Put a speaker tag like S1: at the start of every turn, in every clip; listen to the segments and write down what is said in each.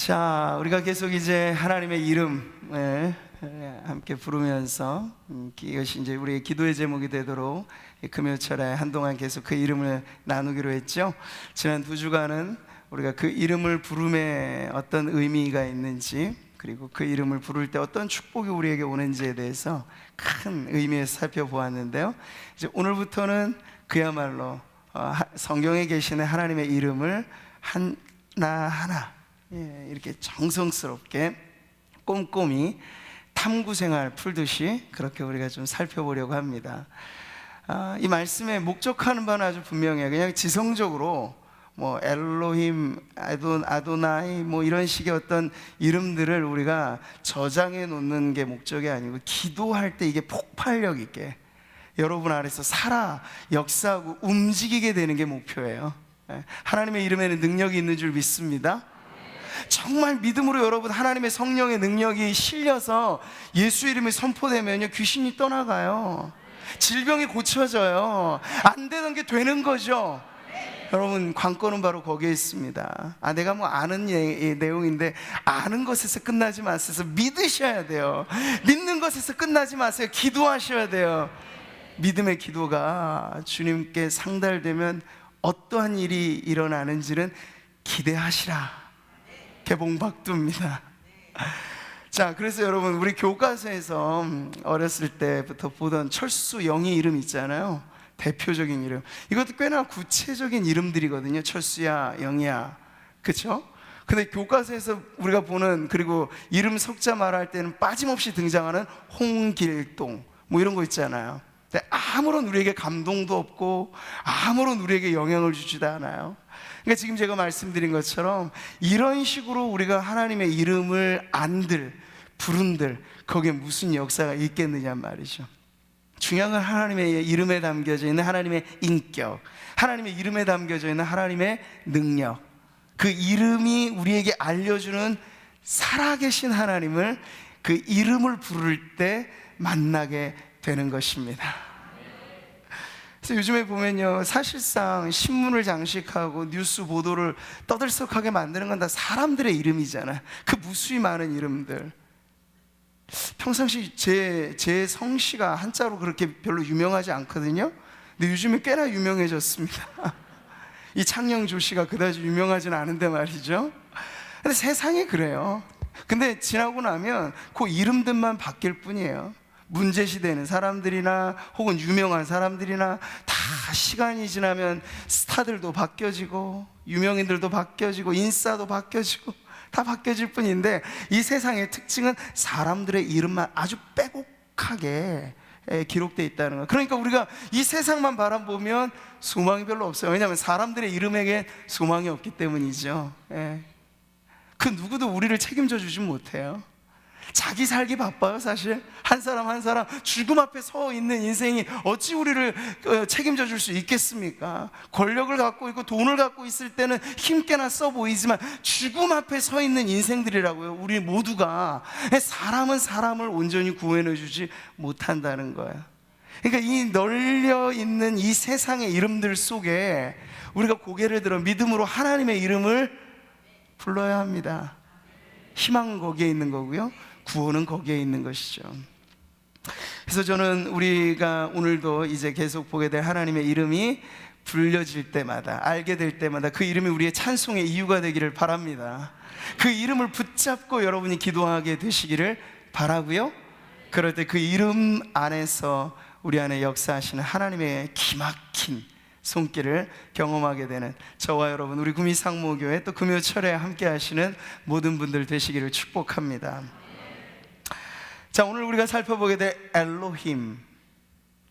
S1: 자, 우리가 계속 이제 하나님의 이름을 함께 부르면서 이것이 이제 우리의 기도의 제목이 되도록 금요철에 한동안 계속 그 이름을 나누기로 했죠. 지난 2주간은 우리가 그 이름을 부름에 어떤 의미가 있는지, 그리고 그 이름을 부를 때 어떤 축복이 우리에게 오는지에 대해서 큰 의미에서 살펴보았는데요. 이제 오늘부터는 그야말로 성경에 계시는 하나님의 이름을 하나하나 이렇게 정성스럽게 꼼꼼히 탐구생활 풀듯이 그렇게 우리가 좀 살펴보려고 합니다. 이 말씀에 목적하는 바는 아주 분명해요. 그냥 지성적으로 뭐 엘로힘, 아도나이 뭐 이런 식의 어떤 이름들을 우리가 저장해 놓는 게 목적이 아니고, 기도할 때 이게 폭발력 있게 여러분 안에서 살아 역사하고 움직이게 되는 게 목표예요. 하나님의 이름에는 능력이 있는 줄 믿습니다. 정말 믿음으로 여러분 하나님의 성령의 능력이 실려서 예수 이름이 선포되면요, 귀신이 떠나가요. 질병이 고쳐져요. 안 되는 게 되는 거죠. 여러분, 관건은 바로 거기에 있습니다. 내가 뭐 아는 내용인데 아는 것에서 끝나지 마세요. 믿으셔야 돼요. 믿는 것에서 끝나지 마세요. 기도하셔야 돼요. 믿음의 기도가 주님께 상달되면 어떠한 일이 일어나는지는 기대하시라. 개봉박두입니다. 자, 그래서 여러분, 우리 교과서에서 어렸을 때부터 보던 철수 영희 이름 있잖아요. 대표적인 이름. 이것도 꽤나 구체적인 이름들이거든요. 철수야, 영희야, 그렇죠? 근데 교과서에서 우리가 보는, 그리고 이름 석자 말할 때는 빠짐없이 등장하는 홍길동 뭐 이런 거 있잖아요. 근데 아무런 우리에게 감동도 없고 아무런 우리에게 영향을 주지도 않아요. 그러니까 지금 제가 말씀드린 것처럼 이런 식으로 우리가 하나님의 이름을 안들, 부른들, 거기에 무슨 역사가 있겠느냐 말이죠. 중요한 건 하나님의 이름에 담겨져 있는 하나님의 인격, 하나님의 이름에 담겨져 있는 하나님의 능력, 그 이름이 우리에게 알려주는 살아계신 하나님을, 그 이름을 부를 때 만나게 되는 것입니다. 그래서 요즘에 보면요, 사실상 신문을 장식하고 뉴스 보도를 떠들썩하게 만드는 건 다 사람들의 이름이잖아요. 그 무수히 많은 이름들. 평상시 제 성씨가 한자로 그렇게 별로 유명하지 않거든요. 근데 요즘에 꽤나 유명해졌습니다. 이 창녕조 씨가 그다지 유명하진 않은데 말이죠. 근데 세상이 그래요. 근데 지나고 나면 그 이름들만 바뀔 뿐이에요. 문제시되는 사람들이나 혹은 유명한 사람들이나 다 시간이 지나면 스타들도 바뀌어지고 유명인들도 바뀌어지고 인싸도 바뀌어지고 다 바뀌어질 뿐인데, 이 세상의 특징은 사람들의 이름만 아주 빼곡하게 기록되어 있다는 거예요. 그러니까 우리가 이 세상만 바라보면 소망이 별로 없어요. 왜냐하면 사람들의 이름에게 소망이 없기 때문이죠. 그 누구도 우리를 책임져 주진 못해요. 자기 살기 바빠요. 사실 한 사람 한 사람 죽음 앞에 서 있는 인생이 어찌 우리를 책임져 줄 수 있겠습니까? 권력을 갖고 있고 돈을 갖고 있을 때는 힘께나 써 보이지만 죽음 앞에 서 있는 인생들이라고요. 우리 모두가. 사람은 사람을 온전히 구원해 주지 못한다는 거예요. 그러니까 이 널려 있는 이 세상의 이름들 속에 우리가 고개를 들어 믿음으로 하나님의 이름을 불러야 합니다. 희망은 거기에 있는 거고요, 구원은 거기에 있는 것이죠. 그래서 저는 우리가 오늘도 이제 계속 보게 될 하나님의 이름이 불려질 때마다, 알게 될 때마다 그 이름이 우리의 찬송의 이유가 되기를 바랍니다. 그 이름을 붙잡고 여러분이 기도하게 되시기를 바라고요. 그럴 때 그 이름 안에서 우리 안에 역사하시는 하나님의 기막힌 손길을 경험하게 되는 저와 여러분, 우리 구미상모교회 또 금요철에 함께 하시는 모든 분들 되시기를 축복합니다. 자, 오늘 우리가 살펴보게 될 엘로힘,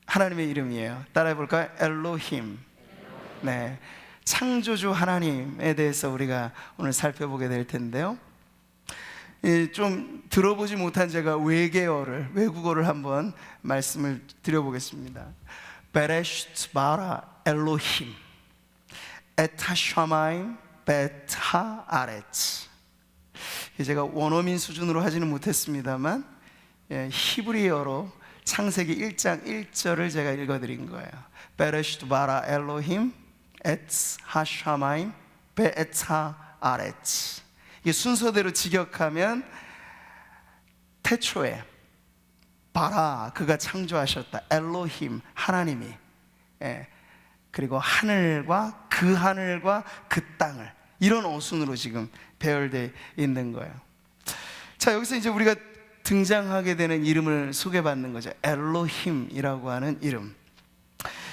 S1: 하나님의 이름이에요. 따라해 볼까요? 엘로힘. 네, 창조주 하나님에 대해서 우리가 오늘 살펴보게 될 텐데요, 좀 들어보지 못한 제가 외국어를 한번 말씀을 드려보겠습니다. 베레시트 바라 엘로힘 에타 샤마임 베타 아레츠. 제가 원어민 수준으로 하지는 못했습니다만 히브리어로 창세기 1장 1절을 제가 읽어드린 거예요. 베레시트 바라 엘로힘 에트 하샤마임 베에타 아레츠. 이게 순서대로 직역하면 태초에 바라 그가 창조하셨다. 엘로힘 하나님이, 그리고 하늘과 그 땅을, 이런 어순으로 지금 배열되어 있는 거예요. 자, 여기서 이제 우리가 등장하게 되는 이름을 소개받는 거죠. 엘로힘이라고 하는 이름.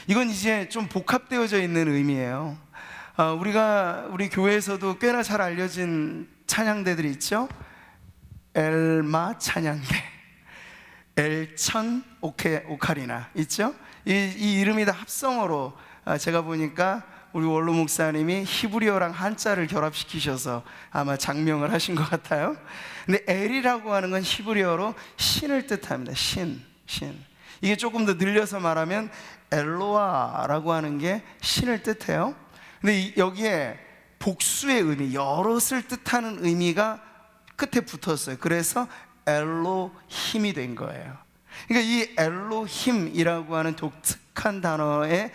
S1: 이건 이제 좀 복합되어져 있는 의미예요. 우리 교회에서도 꽤나 잘 알려진 찬양대들이 있죠. 엘마 찬양대, 엘천 오카리나 있죠. 이 이름이 다 합성어로, 제가 보니까 우리 원로 목사님이 히브리어랑 한자를 결합시키셔서 아마 장명을 하신 것 같아요. 근데 엘이라고 하는 건 히브리어로 신을 뜻합니다. 신. 이게 조금 더 늘려서 말하면 엘로아라고 하는 게 신을 뜻해요. 근데 여기에 복수의 의미, 여럿을 뜻하는 의미가 끝에 붙었어요. 그래서 엘로힘이 된 거예요. 그러니까 이 엘로힘이라고 하는 독특한 단어에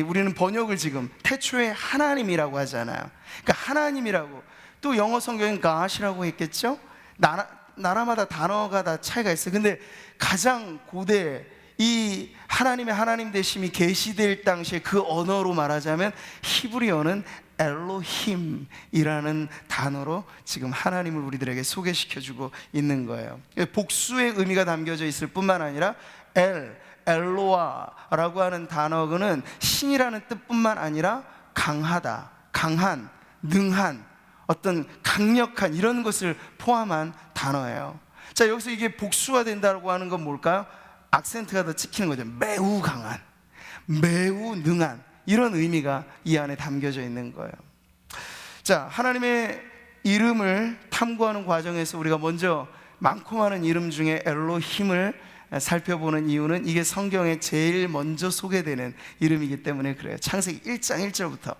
S1: 우리는 번역을 지금 태초에 하나님이라고 하잖아요. 그러니까 하나님이라고, 또 영어 성경은 God이라고 했겠죠. 나라마다 단어가 다 차이가 있어요. 근데 가장 고대, 이 하나님의 하나님 되심이 계시될 당시에 그 언어로 말하자면 히브리어는 엘로힘이라는 단어로 지금 하나님을 우리들에게 소개시켜주고 있는 거예요. 복수의 의미가 담겨져 있을 뿐만 아니라 엘로아라고 하는 단어는 신이라는 뜻뿐만 아니라 강하다, 강한, 능한, 어떤 강력한, 이런 것을 포함한 단어예요. 자, 여기서 이게 복수가 된다고 하는 건 뭘까요? 악센트가 더 찍히는 거죠. 매우 강한, 매우 능한, 이런 의미가 이 안에 담겨져 있는 거예요. 자, 하나님의 이름을 탐구하는 과정에서 우리가 먼저 많고 많은 이름 중에 엘로힘을 살펴보는 이유는 이게 성경에 제일 먼저 소개되는 이름이기 때문에 그래요. 창세기 1장 1절부터.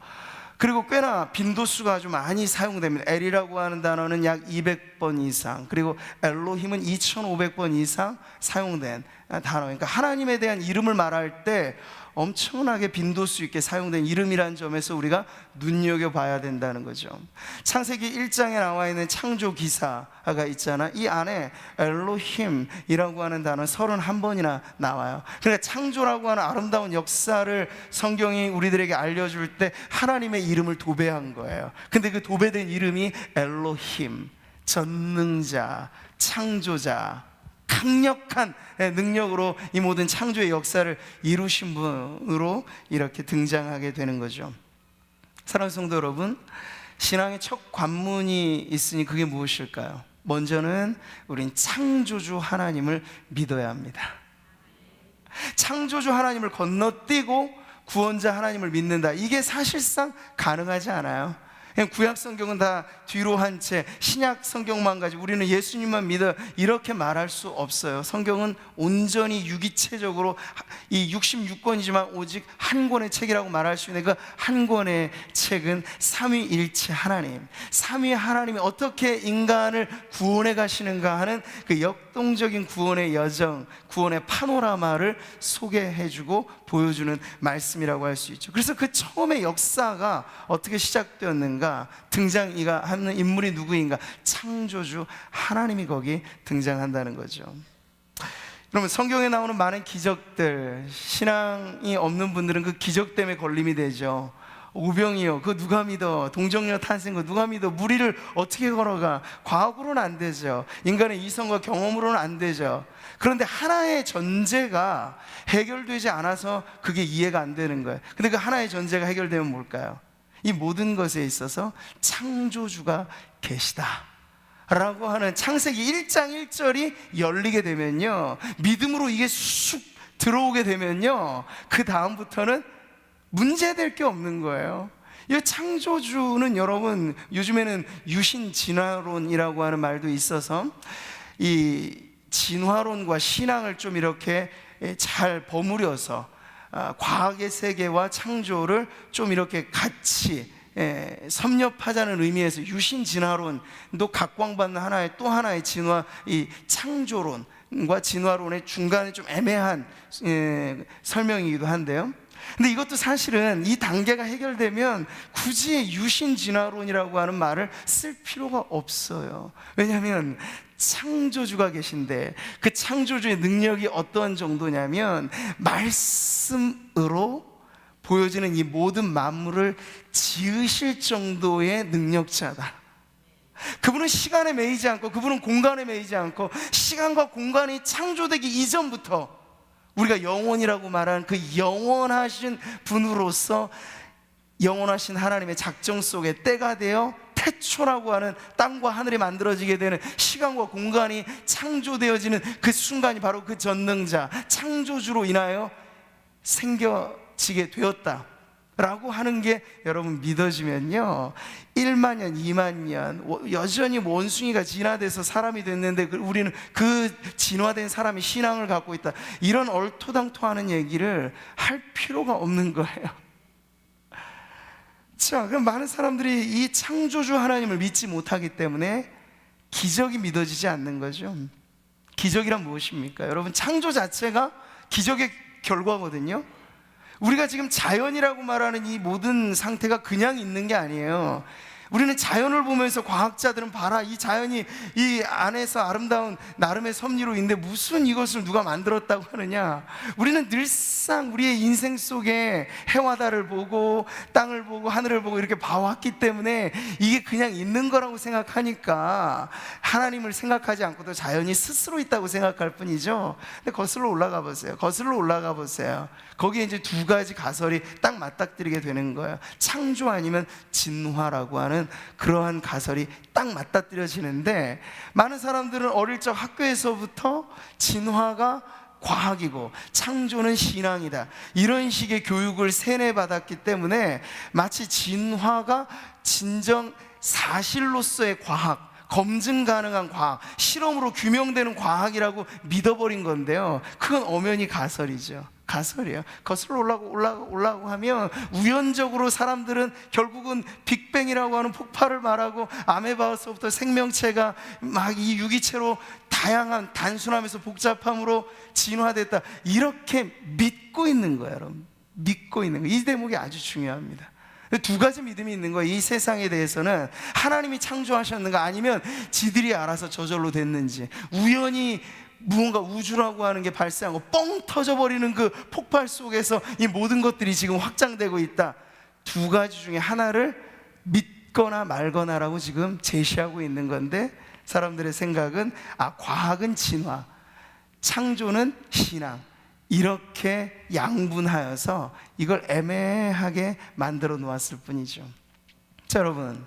S1: 그리고 꽤나 빈도수가 아주 많이 사용됩니다. 엘이라고 하는 단어는 약 200번 이상, 그리고 엘로힘은 2500번 이상 사용된 단어. 그러니까 하나님에 대한 이름을 말할 때 엄청나게 빈도수 있게 사용된 이름이라는 점에서 우리가 눈여겨봐야 된다는 거죠. 창세기 1장에 나와 있는 창조 기사가 있잖아. 이 안에 엘로힘이라고 하는 단어는 31번이나 나와요. 그러니까 창조라고 하는 아름다운 역사를 성경이 우리들에게 알려줄 때 하나님의 이름을 도배한 거예요. 근데 그 도배된 이름이 엘로힘, 전능자, 창조자, 강력한 능력으로 이 모든 창조의 역사를 이루신 분으로 이렇게 등장하게 되는 거죠. 사랑하는 성도 여러분, 신앙의 첫 관문이 있으니 그게 무엇일까요? 먼저는 우린 창조주 하나님을 믿어야 합니다. 창조주 하나님을 건너뛰고 구원자 하나님을 믿는다, 이게 사실상 가능하지 않아요. 그냥 구약 성경은 다 뒤로 한 채 신약 성경만 가지고 우리는 예수님만 믿어, 이렇게 말할 수 없어요. 성경은 온전히 유기체적으로 이 66권이지만 오직 한 권의 책이라고 말할 수 있는 그 한 권의 책은 삼위일체 하나님, 삼위 하나님이 어떻게 인간을 구원해 가시는가 하는 그 역동적인 구원의 여정, 구원의 파노라마를 소개해주고 보여주는 말씀이라고 할 수 있죠. 그래서 그 처음의 역사가 어떻게 시작되었는가, 등장이가 하는 인물이 누구인가? 창조주 하나님이 거기 등장한다는 거죠. 그러면 성경에 나오는 많은 기적들, 신앙이 없는 분들은 그 기적 때문에 걸림이 되죠. 우병이요, 그거 누가 믿어? 동정녀 탄생 거 누가 믿어? 무리를 어떻게 걸어가? 과학으로는 안 되죠. 인간의 이성과 경험으로는 안 되죠. 그런데 하나의 전제가 해결되지 않아서 그게 이해가 안 되는 거예요. 근데 그 하나의 전제가 해결되면 뭘까요? 이 모든 것에 있어서 창조주가 계시다 라고 하는 창세기 1장 1절이 열리게 되면요, 믿음으로 이게 쑥 들어오게 되면요, 그 다음부터는 문제될 게 없는 거예요. 이 창조주는 여러분, 요즘에는 유신 진화론이라고 하는 말도 있어서 이 진화론과 신앙을 좀 이렇게 잘 버무려서 과학의 세계와 창조를 좀 이렇게 같이 섭렵하자는 의미에서 유신 진화론도 각광받는 하나의 또 하나의 진화, 이 창조론과 진화론의 중간에 좀 애매한 설명이기도 한데요. 근데 이것도 사실은 이 단계가 해결되면 굳이 유신진화론이라고 하는 말을 쓸 필요가 없어요. 왜냐하면 창조주가 계신데, 그 창조주의 능력이 어떤 정도냐면 말씀으로 보여지는 이 모든 만물을 지으실 정도의 능력자다. 그분은 시간에 매이지 않고, 그분은 공간에 매이지 않고, 시간과 공간이 창조되기 이전부터 우리가 영원이라고 말하는 그 영원하신 분으로서 영원하신 하나님의 작정 속에 때가 되어 태초라고 하는 땅과 하늘이 만들어지게 되는, 시간과 공간이 창조되어지는 그 순간이 바로 그 전능자 창조주로 인하여 생겨지게 되었다 라고 하는 게 여러분 믿어지면요, 1만 년, 2만 년 여전히 원숭이가 진화돼서 사람이 됐는데 우리는 그 진화된 사람이 신앙을 갖고 있다, 이런 얼토당토하는 얘기를 할 필요가 없는 거예요. 자, 그럼 많은 사람들이 이 창조주 하나님을 믿지 못하기 때문에 기적이 믿어지지 않는 거죠. 기적이란 무엇입니까? 여러분, 창조 자체가 기적의 결과거든요. 우리가 지금 자연이라고 말하는 이 모든 상태가 그냥 있는 게 아니에요. 우리는 자연을 보면서, 과학자들은 봐라, 이 자연이 이 안에서 아름다운 나름의 섭리로 있는데 무슨 이것을 누가 만들었다고 하느냐. 우리는 늘상 우리의 인생 속에 해와 달을 보고 땅을 보고 하늘을 보고 이렇게 봐왔기 때문에 이게 그냥 있는 거라고 생각하니까 하나님을 생각하지 않고도 자연이 스스로 있다고 생각할 뿐이죠. 근데 거슬러 올라가 보세요. 거슬러 올라가 보세요. 거기에 이제 두 가지 가설이 딱 맞닥뜨리게 되는 거예요. 창조 아니면 진화라고 하는 그러한 가설이 딱 맞닥뜨려지는데, 많은 사람들은 어릴 적 학교에서부터 진화가 과학이고 창조는 신앙이다, 이런 식의 교육을 세뇌받았기 때문에 마치 진화가 진정 사실로서의 과학, 검증 가능한 과학, 실험으로 규명되는 과학이라고 믿어버린 건데요, 그건 엄연히 가설이죠. 가설이에요. 거슬러 올라가고 하면 우연적으로 사람들은 결국은 빅뱅이라고 하는 폭발을 말하고, 아메바로부터 생명체가 막 이 유기체로 다양한 단순함에서 복잡함으로 진화됐다, 이렇게 믿고 있는 거예요. 여러분, 믿고 있는 거예요. 이 대목이 아주 중요합니다. 두 가지 믿음이 있는 거예요. 이 세상에 대해서는 하나님이 창조하셨는가, 아니면 지들이 알아서 저절로 됐는지, 우연히 무언가 우주라고 하는 게 발생하고 뻥 터져버리는 그 폭발 속에서 이 모든 것들이 지금 확장되고 있다, 두 가지 중에 하나를 믿거나 말거나라고 지금 제시하고 있는 건데, 사람들의 생각은 과학은 진화, 창조는 신앙, 이렇게 양분하여서 이걸 애매하게 만들어 놓았을 뿐이죠. 자, 여러분,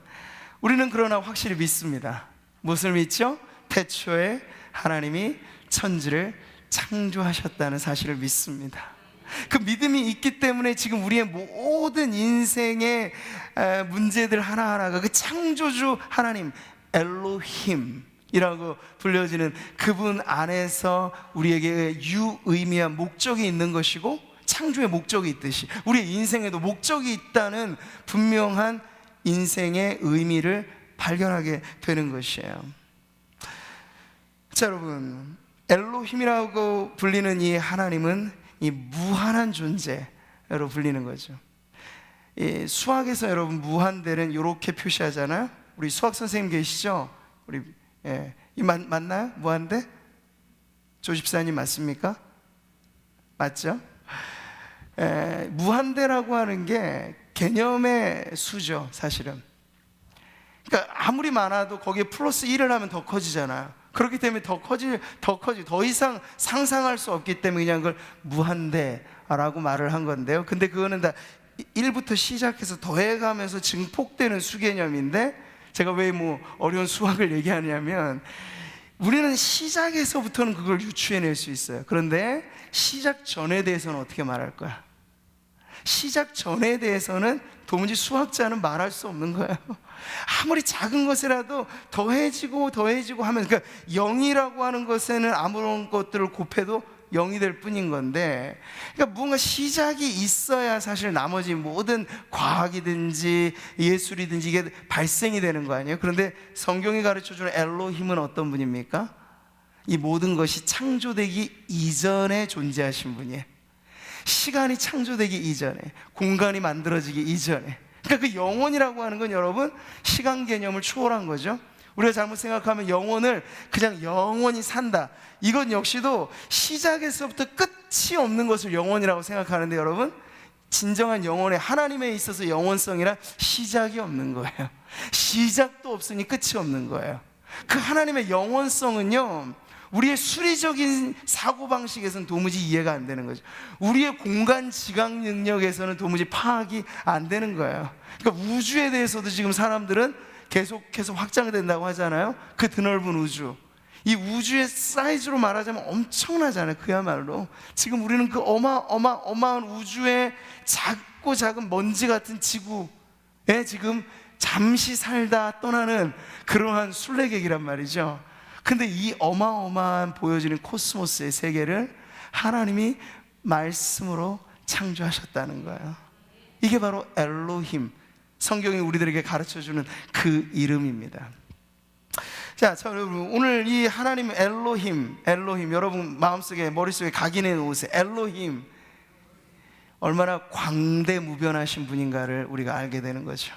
S1: 우리는 그러나 확실히 믿습니다. 무엇을 믿죠? 태초에 하나님이 천지를 창조하셨다는 사실을 믿습니다. 그 믿음이 있기 때문에 지금 우리의 모든 인생의 문제들 하나하나가 그 창조주 하나님, 엘로힘이라고 불려지는 그분 안에서 우리에게 유의미한 목적이 있는 것이고, 창조의 목적이 있듯이 우리의 인생에도 목적이 있다는 분명한 인생의 의미를 발견하게 되는 것이에요. 자, 여러분, 엘로힘이라고 불리는 이 하나님은 이 무한한 존재로 불리는 거죠. 이 수학에서 여러분 무한대는 이렇게 표시하잖아요. 우리 수학 선생님 계시죠? 우리 맞나요? 무한대? 조 집사님 맞습니까? 맞죠? 무한대라고 하는 게 개념의 수죠, 사실은. 그러니까 아무리 많아도 거기에 플러스 1을 하면 더 커지잖아요. 그렇기 때문에 더 이상 상상할 수 없기 때문에 그냥 그걸 무한대라고 말을 한 건데요. 근데 그거는 다 1부터 시작해서 더해가면서 증폭되는 수개념인데, 제가 왜 어려운 수학을 얘기하냐면, 우리는 시작에서부터는 그걸 유추해낼 수 있어요. 그런데 시작 전에 대해서는 어떻게 말할 거야? 시작 전에 대해서는 도무지 수학자는 말할 수 없는 거예요. 아무리 작은 것이라도 더해지고 하면, 그러니까 0이라고 하는 것에는 아무런 것들을 곱해도 0이 될 뿐인 건데, 그러니까 뭔가 시작이 있어야 사실 나머지 모든 과학이든지 예술이든지 이게 발생이 되는 거 아니에요? 그런데 성경이 가르쳐주는 엘로힘은 어떤 분입니까? 이 모든 것이 창조되기 이전에 존재하신 분이에요. 시간이 창조되기 이전에, 공간이 만들어지기 이전에. 그러니까 그 영원이라고 하는 건 여러분 시간 개념을 초월한 거죠. 우리가 잘못 생각하면 영혼을 그냥 영원히 산다, 이건 역시도 시작에서부터 끝이 없는 것을 영원이라고 생각하는데, 여러분 진정한 영혼의 하나님에 있어서 영원성이란 시작이 없는 거예요. 시작도 없으니 끝이 없는 거예요. 그 하나님의 영원성은요, 우리의 수리적인 사고방식에서는 도무지 이해가 안 되는 거죠. 우리의 공간 지각 능력에서는 도무지 파악이 안 되는 거예요. 그러니까 우주에 대해서도 지금 사람들은 계속해서 확장된다고 하잖아요. 그 드넓은 우주, 이 우주의 사이즈로 말하자면 엄청나잖아요. 그야말로 지금 우리는 그 어마어마한 우주의 작고 작은 먼지 같은 지구에 지금 잠시 살다 떠나는 그러한 순례객이란 말이죠. 근데 이 어마어마한 보여지는 코스모스의 세계를 하나님이 말씀으로 창조하셨다는 거예요. 이게 바로 엘로힘, 성경이 우리들에게 가르쳐주는 그 이름입니다. 자, 여러분 오늘 이 하나님 엘로힘 여러분 마음속에 머릿속에 각인해 놓으세요. 엘로힘, 얼마나 광대무변하신 분인가를 우리가 알게 되는 거죠.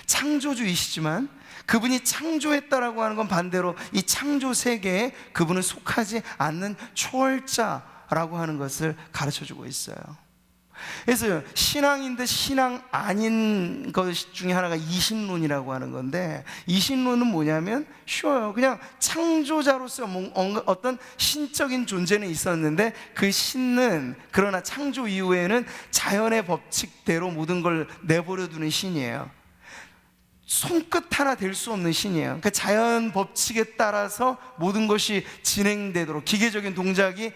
S1: 창조주이시지만 그분이 창조했다라고 하는 건 반대로 이 창조 세계에 그분은 속하지 않는 초월자라고 하는 것을 가르쳐주고 있어요. 그래서 신앙인데 신앙 아닌 것 중에 하나가 이신론이라고 하는 건데, 이신론은 뭐냐면 쉬워요. 그냥 창조자로서 어떤 신적인 존재는 있었는데 그 신은 그러나 창조 이후에는 자연의 법칙대로 모든 걸 내버려 두는 신이에요. 손끝 하나 될 수 없는 신이에요. 그러니까 자연 법칙에 따라서 모든 것이 진행되도록, 기계적인 동작이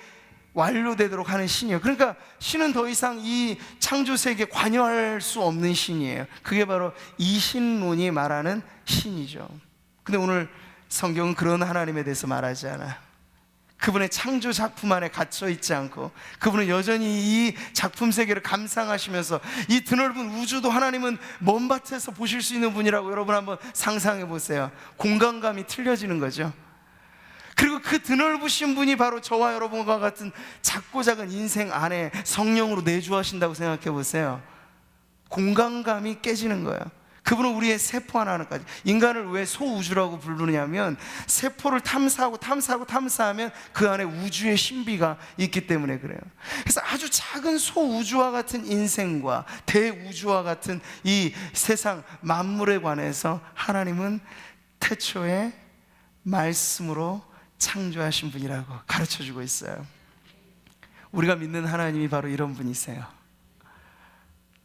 S1: 완료되도록 하는 신이에요. 그러니까 신은 더 이상 이 창조 세계에 관여할 수 없는 신이에요. 그게 바로 이신론이 말하는 신이죠. 근데 오늘 성경은 그런 하나님에 대해서 말하지 않아요. 그분의 창조 작품 안에 갇혀 있지 않고, 그분은 여전히 이 작품 세계를 감상하시면서 이 드넓은 우주도 하나님은 먼 밭에서 보실 수 있는 분이라고 여러분 한번 상상해 보세요. 공간감이 틀려지는 거죠. 그리고 그 드넓으신 분이 바로 저와 여러분과 같은 작고 작은 인생 안에 성령으로 내주하신다고 생각해 보세요. 공간감이 깨지는 거예요. 그분은 우리의 세포 하나하나까지, 인간을 왜 소우주라고 부르냐면 세포를 탐사하면 그 안에 우주의 신비가 있기 때문에 그래요. 그래서 아주 작은 소우주와 같은 인생과 대우주와 같은 이 세상 만물에 관해서 하나님은 태초에 말씀으로 창조하신 분이라고 가르쳐주고 있어요. 우리가 믿는 하나님이 바로 이런 분이세요.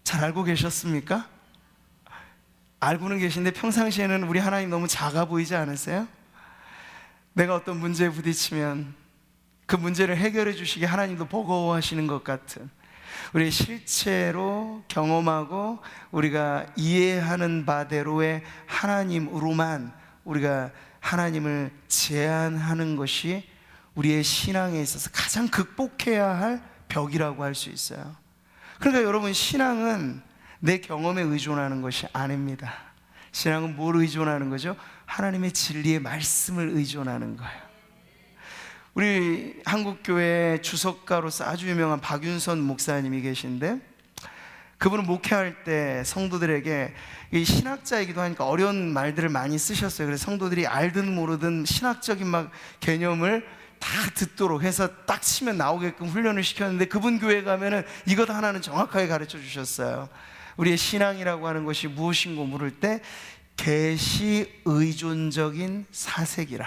S1: 잘 알고 계셨습니까? 알고는 계신데 평상시에는 우리 하나님 너무 작아 보이지 않으세요? 내가 어떤 문제에 부딪히면 그 문제를 해결해 주시기 하나님도 버거워하시는 것 같은, 우리 실제로 경험하고 우리가 이해하는 바대로의 하나님으로만 우리가 하나님을 제한하는 것이 우리의 신앙에 있어서 가장 극복해야 할 벽이라고 할 수 있어요. 그러니까 여러분, 신앙은 내 경험에 의존하는 것이 아닙니다. 신앙은 뭘 의존하는 거죠? 하나님의 진리의 말씀을 의존하는 거예요. 우리 한국교회 주석가로서 아주 유명한 박윤선 목사님이 계신데, 그분은 목회할 때 성도들에게, 이 신학자이기도 하니까 어려운 말들을 많이 쓰셨어요. 그래서 성도들이 알든 모르든 신학적인 막 개념을 다 듣도록 해서 딱 치면 나오게끔 훈련을 시켰는데, 그분 교회 가면은 이것 하나는 정확하게 가르쳐 주셨어요. 우리의 신앙이라고 하는 것이 무엇인고 물을 때 계시 의존적인 사색이라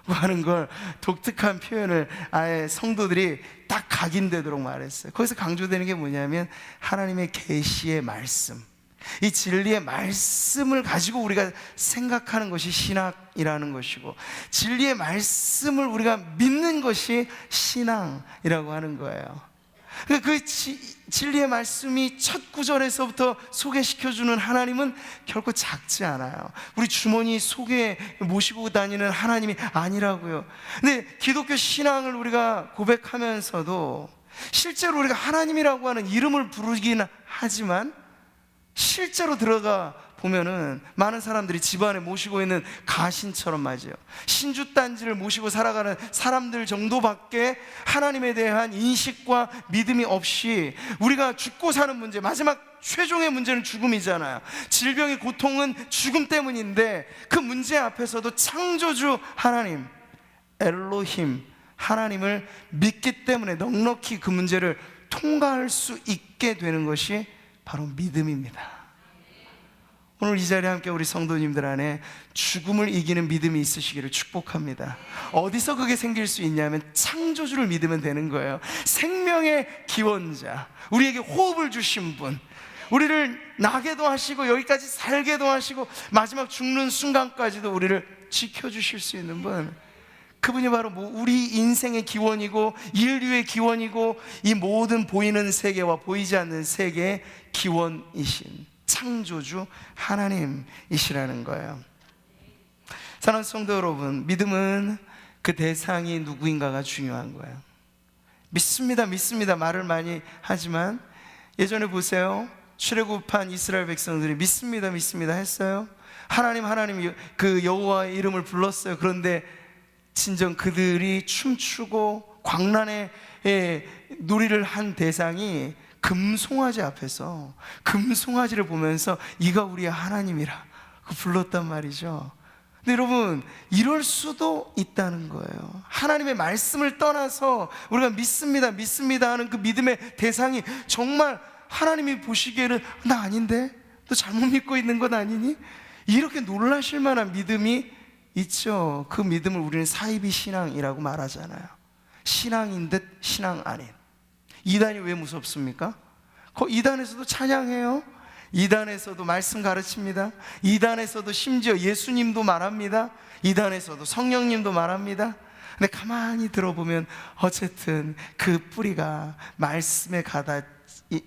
S1: 하는 걸, 독특한 표현을 아예 성도들이 딱 각인되도록 말했어요. 거기서 강조되는 게 뭐냐면 하나님의 계시의 말씀, 이 진리의 말씀을 가지고 우리가 생각하는 것이 신학이라는 것이고, 진리의 말씀을 우리가 믿는 것이 신앙이라고 하는 거예요. 그 진리의 말씀이 첫 구절에서부터 소개시켜주는 하나님은 결코 작지 않아요. 우리 주머니 속에 모시고 다니는 하나님이 아니라고요. 근데 기독교 신앙을 우리가 고백하면서도 실제로 우리가 하나님이라고 하는 이름을 부르긴 하지만 실제로 들어가 보면은 많은 사람들이 집안에 모시고 있는 가신처럼 맞아요. 신주단지를 모시고 살아가는 사람들 정도밖에 하나님에 대한 인식과 믿음이 없이, 우리가 죽고 사는 문제, 마지막 최종의 문제는 죽음이잖아요. 질병의 고통은 죽음 때문인데, 그 문제 앞에서도 창조주 하나님, 엘로힘 하나님을 믿기 때문에 넉넉히 그 문제를 통과할 수 있게 되는 것이 바로 믿음입니다. 오늘 이 자리에 함께 우리 성도님들 안에 죽음을 이기는 믿음이 있으시기를 축복합니다. 어디서 그게 생길 수 있냐면 창조주를 믿으면 되는 거예요. 생명의 기원자, 우리에게 호흡을 주신 분, 우리를 나게도 하시고 여기까지 살게도 하시고 마지막 죽는 순간까지도 우리를 지켜주실 수 있는 분, 그분이 바로 우리 인생의 기원이고 인류의 기원이고 이 모든 보이는 세계와 보이지 않는 세계의 기원이신 창조주 하나님이시라는 거예요. 사랑하는 성도 여러분, 믿음은 그 대상이 누구인가가 중요한 거예요. 믿습니다, 믿습니다 말을 많이 하지만 예전에 보세요. 출애굽한 이스라엘 백성들이 믿습니다, 믿습니다 했어요. 하나님 그 여호와의 이름을 불렀어요. 그런데 진정 그들이 춤추고 광란의 놀이를 한 대상이 금송아지 앞에서 금송아지를 보면서 이가 우리의 하나님이라 불렀단 말이죠. 근데 여러분, 이럴 수도 있다는 거예요. 하나님의 말씀을 떠나서 우리가 믿습니다, 믿습니다 하는 그 믿음의 대상이 정말 하나님이 보시기에는 나 아닌데? 너 잘못 믿고 있는 건 아니니? 이렇게 놀라실 만한 믿음이 있죠. 그 믿음을 우리는 사이비 신앙이라고 말하잖아요. 신앙인 듯 신앙 아닌. 이단이 왜 무섭습니까? 이단에서도 찬양해요. 이단에서도 말씀 가르칩니다. 이단에서도 심지어 예수님도 말합니다. 이단에서도 성령님도 말합니다. 근데 가만히 들어보면 어쨌든 그 뿌리가 말씀에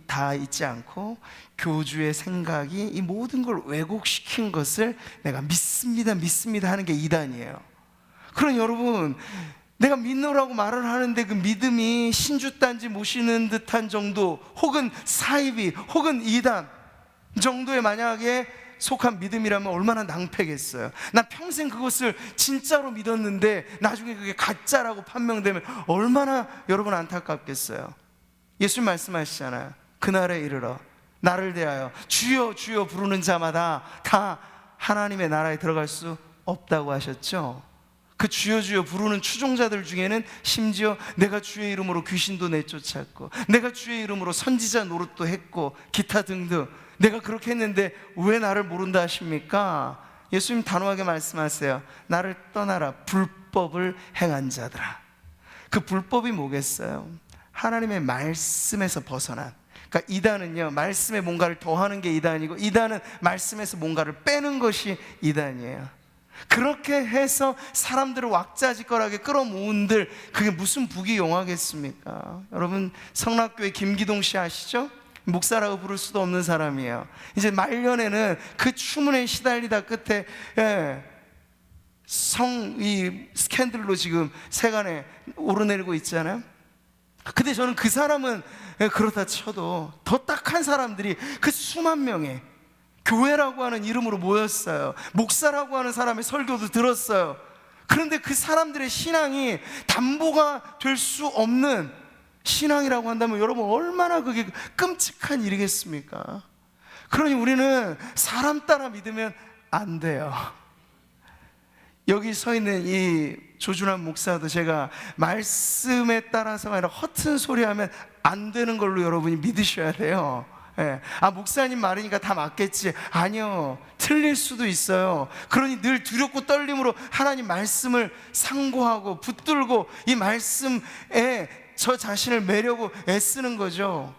S1: 다 있지 않고 교주의 생각이 이 모든 걸 왜곡시킨 것을 내가 믿습니다, 믿습니다 하는 게 이단이에요. 그럼 여러분, 내가 믿노라고 말을 하는데 그 믿음이 신주단지 모시는 듯한 정도, 혹은 사이비, 혹은 이단 정도에 만약에 속한 믿음이라면 얼마나 낭패겠어요. 나 평생 그것을 진짜로 믿었는데 나중에 그게 가짜라고 판명되면 얼마나 여러분 안타깝겠어요. 예수님 말씀하시잖아요. 그날에 이르러 나를 대하여 주여 주여 부르는 자마다 다 하나님의 나라에 들어갈 수 없다고 하셨죠. 그 주여 주여 부르는 추종자들 중에는 심지어 내가 주의 이름으로 귀신도 내쫓았고, 내가 주의 이름으로 선지자 노릇도 했고, 기타 등등, 내가 그렇게 했는데 왜 나를 모른다 하십니까? 예수님 단호하게 말씀하세요. 나를 떠나라, 불법을 행한 자들아. 그 불법이 뭐겠어요? 하나님의 말씀에서 벗어난, 그러니까 이단은요, 말씀에 뭔가를 더하는 게 이단이고, 이단은 말씀에서 뭔가를 빼는 것이 이단이에요. 그렇게 해서 사람들을 왁자지껄하게 끌어모은들, 그게 무슨 부귀영화겠습니까? 여러분, 성락교회 김기동 씨 아시죠? 목사라고 부를 수도 없는 사람이에요. 이제 말년에는 그 추문에 시달리다 끝에 이 스캔들로 지금 세간에 오르내리고 있잖아요. 근데 저는 그 사람은 그렇다 쳐도 더 딱한 사람들이 그 수만 명의 교회라고 하는 이름으로 모였어요. 목사라고 하는 사람의 설교도 들었어요. 그런데 그 사람들의 신앙이 담보가 될 수 없는 신앙이라고 한다면 여러분, 얼마나 그게 끔찍한 일이겠습니까? 그러니 우리는 사람 따라 믿으면 안 돼요. 여기 서 있는 이 조준환 목사도 제가 말씀에 따라서가 아니라 허튼 소리 하면 안 되는 걸로 여러분이 믿으셔야 돼요. 목사님 말이니까 다 맞겠지. 아니요, 틀릴 수도 있어요. 그러니 늘 두렵고 떨림으로 하나님 말씀을 상고하고 붙들고 이 말씀에 저 자신을 매려고 애쓰는 거죠.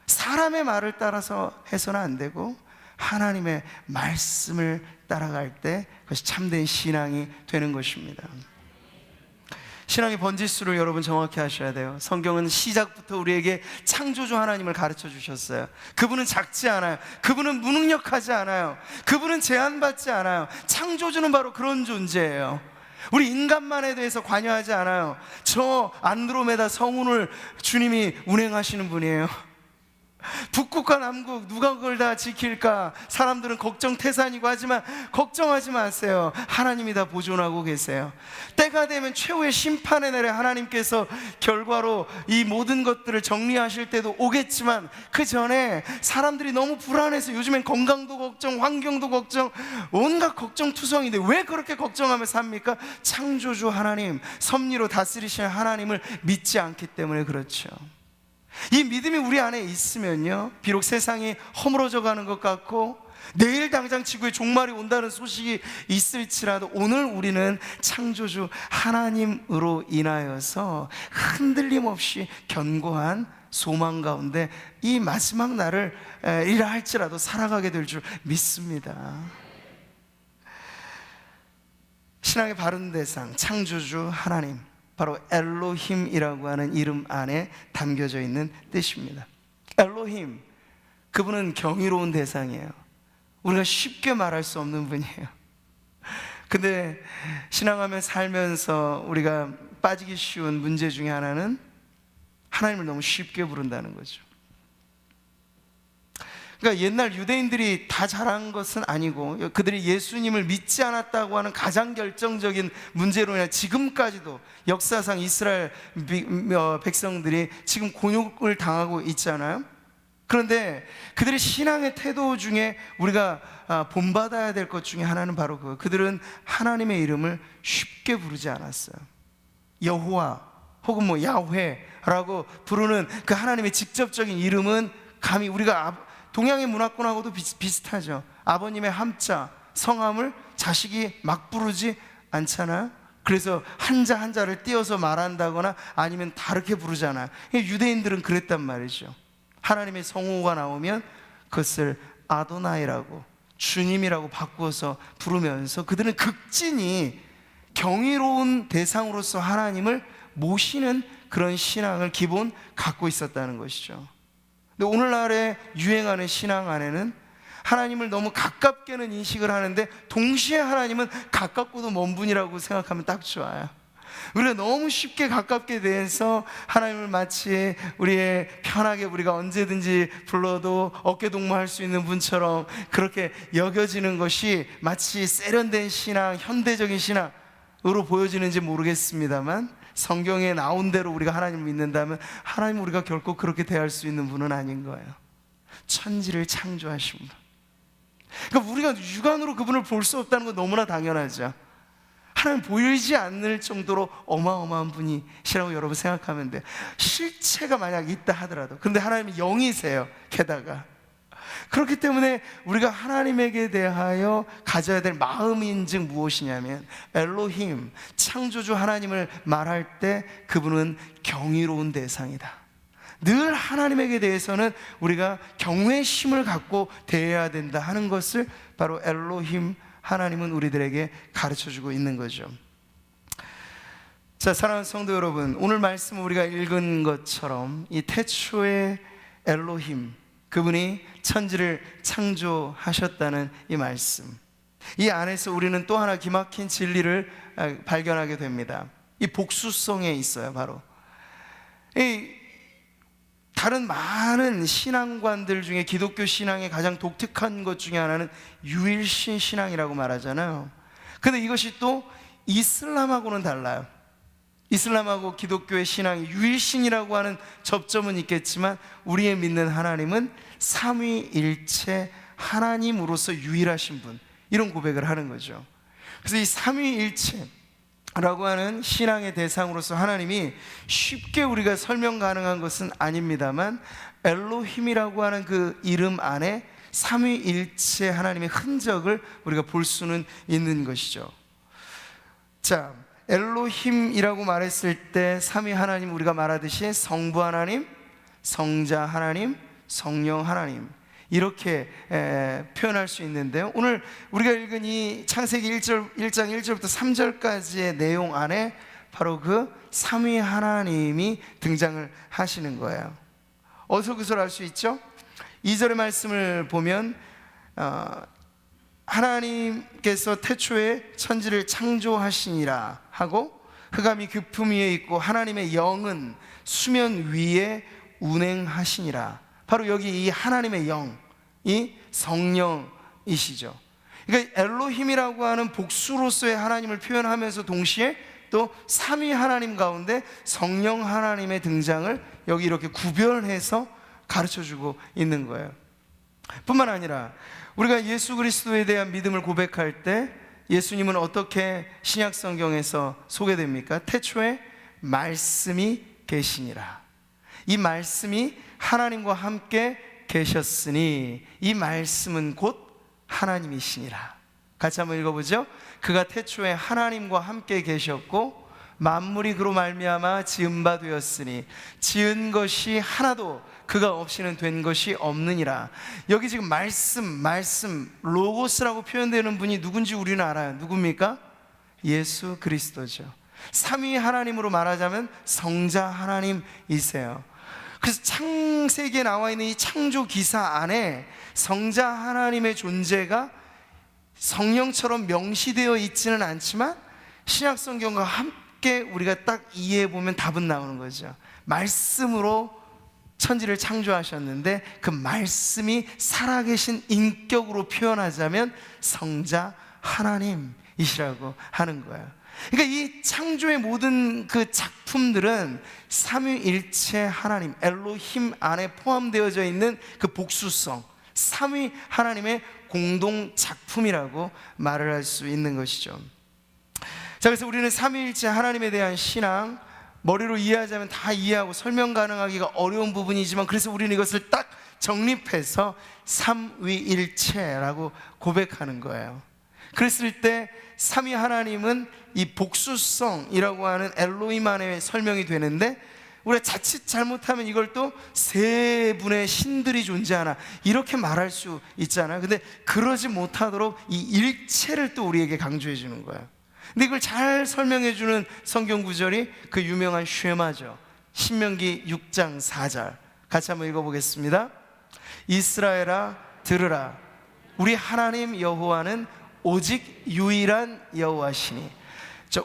S1: 사람의 말을 따라서 해서는 안 되고 하나님의 말씀을 따라갈 때 그것이 참된 신앙이 되는 것입니다. 신앙의 번지수를 여러분 정확히 하셔야 돼요. 성경은 시작부터 우리에게 창조주 하나님을 가르쳐 주셨어요. 그분은 작지 않아요. 그분은 무능력하지 않아요. 그분은 제한받지 않아요. 창조주는 바로 그런 존재예요. 우리 인간만에 대해서 관여하지 않아요. 저 안드로메다 성운을 주님이 운행하시는 분이에요. 북극과 남극 누가 그걸 다 지킬까? 사람들은 걱정태산이고 하지만 걱정하지 마세요. 하나님이 다 보존하고 계세요. 때가 되면 최후의 심판의 날에 하나님께서 결과로 이 모든 것들을 정리하실 때도 오겠지만, 그 전에 사람들이 너무 불안해서 요즘엔 건강도 걱정, 환경도 걱정, 온갖 걱정투성인데 왜 그렇게 걱정하며 삽니까? 창조주 하나님, 섭리로 다스리시는 하나님을 믿지 않기 때문에 그렇죠. 이 믿음이 우리 안에 있으면요, 비록 세상이 허물어져 가는 것 같고 내일 당장 지구에 종말이 온다는 소식이 있을지라도 오늘 우리는 창조주 하나님으로 인하여서 흔들림 없이 견고한 소망 가운데 이 마지막 날을 이라 할지라도 살아가게 될 줄 믿습니다. 신앙의 바른 대상, 창조주 하나님, 바로 엘로힘이라고 하는 이름 안에 담겨져 있는 뜻입니다. 엘로힘, 그분은 경이로운 대상이에요. 우리가 쉽게 말할 수 없는 분이에요. 근데 신앙하며 살면서 우리가 빠지기 쉬운 문제 중에 하나는 하나님을 너무 쉽게 부른다는 거죠. 그러니까 옛날 유대인들이 다 잘한 것은 아니고, 그들이 예수님을 믿지 않았다고 하는 가장 결정적인 문제로 인해 지금까지도 역사상 이스라엘 백성들이 지금 곤욕을 당하고 있잖아요. 그런데 그들의 신앙의 태도 중에 우리가 본받아야 될 것 중에 하나는 바로 그들은 하나님의 이름을 쉽게 부르지 않았어요. 여호와 혹은 야훼라고 부르는 그 하나님의 직접적인 이름은 감히 우리가 동양의 문화권하고도 비슷하죠. 아버님의 함자, 성함을 자식이 막 부르지 않잖아요. 그래서 한자 한자를 띄어서 말한다거나 아니면 다르게 부르잖아요. 유대인들은 그랬단 말이죠. 하나님의 성호가 나오면 그것을 아도나이라고, 주님이라고 바꾸어서 부르면서 그들은 극진히 경이로운 대상으로서 하나님을 모시는 그런 신앙을 기본 갖고 있었다는 것이죠. 근데 오늘날에 유행하는 신앙 안에는 하나님을 너무 가깝게는 인식을 하는데 동시에 하나님은 가깝고도 먼 분이라고 생각하면 딱 좋아요. 우리가 너무 쉽게 가깝게 대해서 하나님을 마치 우리의 편하게 우리가 언제든지 불러도 어깨동무할 수 있는 분처럼 그렇게 여겨지는 것이 마치 세련된 신앙, 현대적인 신앙으로 보여지는지 모르겠습니다만, 성경에 나온 대로 우리가 하나님을 믿는다면 하나님 우리가 결코 그렇게 대할 수 있는 분은 아닌 거예요. 천지를 창조하신 분. 그러니까 우리가 육안으로 그분을 볼 수 없다는 건 너무나 당연하죠. 하나님 보이지 않을 정도로 어마어마한 분이시라고 여러분 생각하면 돼요. 실체가 만약 있다 하더라도. 근데 하나님이 영이세요. 게다가 그렇기 때문에 우리가 하나님에게 대하여 가져야 될 마음인즉 무엇이냐면, 엘로힘, 창조주 하나님을 말할 때 그분은 경이로운 대상이다. 늘 하나님에게 대해서는 우리가 경외심을 갖고 대해야 된다 하는 것을 바로 엘로힘 하나님은 우리들에게 가르쳐주고 있는 거죠. 자, 사랑하는 성도 여러분, 오늘 말씀 우리가 읽은 것처럼 이 태초의 엘로힘, 그분이 천지를 창조하셨다는 이 말씀, 이 안에서 우리는 또 하나 기막힌 진리를 발견하게 됩니다. 이 복수성에 있어요. 바로 이 다른 많은 신앙관들 중에 기독교 신앙의 가장 독특한 것 중에 하나는 유일신 신앙이라고 말하잖아요. 근데 이것이 또 이슬람하고는 달라요. 이슬람하고 기독교의 신앙이 유일신이라고 하는 접점은 있겠지만 우리의 믿는 하나님은 삼위일체 하나님으로서 유일하신 분, 이런 고백을 하는 거죠. 그래서 이 삼위일체라고 하는 신앙의 대상으로서 하나님이 쉽게 우리가 설명 가능한 것은 아닙니다만, 엘로힘이라고 하는 그 이름 안에 삼위일체 하나님의 흔적을 우리가 볼 수는 있는 것이죠. 자, 엘로힘이라고 말했을 때 삼위 하나님, 우리가 말하듯이 성부 하나님, 성자 하나님, 성령 하나님, 이렇게 표현할 수 있는데요, 오늘 우리가 읽은 이 창세기 1장 1절부터 3절까지의 내용 안에 바로 그 삼위 하나님이 등장을 하시는 거예요. 어디서 그것을 알 수 있죠? 2절의 말씀을 보면 하나님께서 태초에 천지를 창조하시니라 하고, 흑암이 깊음 위에 있고 하나님의 영은 수면 위에 운행하시니라. 바로 여기 이 하나님의 영, 이 성령이시죠. 그러니까 엘로힘이라고 하는 복수로서의 하나님을 표현하면서 동시에 또 삼위 하나님 가운데 성령 하나님의 등장을 여기 이렇게 구별해서 가르쳐주고 있는 거예요. 뿐만 아니라 우리가 예수 그리스도에 대한 믿음을 고백할 때 예수님은 어떻게 신약 성경에서 소개됩니까? 태초에 말씀이 계시니라. 이 말씀이 하나님과 함께 계셨으니 이 말씀은 곧 하나님이시니라. 같이 한번 읽어보죠. 그가 태초에 하나님과 함께 계셨고 만물이 그로 말미암아 지은 바 되었으니 지은 것이 하나도 그가 없이는 된 것이 없느니라. 여기 지금 말씀 로고스라고 표현되는 분이 누군지 우리는 알아요. 누굽니까? 예수 그리스도죠. 삼위 하나님으로 말하자면 성자 하나님이세요. 그래서 창세기에 나와 있는 이 창조 기사 안에 성자 하나님의 존재가 성령처럼 명시되어 있지는 않지만 신약 성경과 함께 우리가 딱 이해해 보면 답은 나오는 거죠. 말씀으로 천지를 창조하셨는데 그 말씀이 살아계신 인격으로 표현하자면 성자 하나님이시라고 하는 거예요. 그러니까 이 창조의 모든 그 작품들은 삼위일체 하나님 엘로힘 안에 포함되어져 있는 그 복수성 삼위 하나님의 공동 작품이라고 말을 할 수 있는 것이죠. 자, 그래서 우리는 삼위일체 하나님에 대한 신앙 머리로 이해하자면 다 이해하고 설명 가능하기가 어려운 부분이지만 그래서 우리는 이것을 딱 정립해서 삼위일체라고 고백하는 거예요. 그랬을 때 삼위 하나님은 이 복수성이라고 하는 엘로힘 안에 설명이 되는데 우리가 자칫 잘못하면 이걸 또 세 분의 신들이 존재하나 이렇게 말할 수 있잖아요. 근데 그러지 못하도록 이 일체를 또 우리에게 강조해 주는 거예요. 근데 이걸 잘 설명해 주는 성경 구절이 그 유명한 쉐마죠. 신명기 6장 4절 같이 한번 읽어보겠습니다. 이스라엘아 들으라 우리 하나님 여호와는 오직 유일한 여호와시니.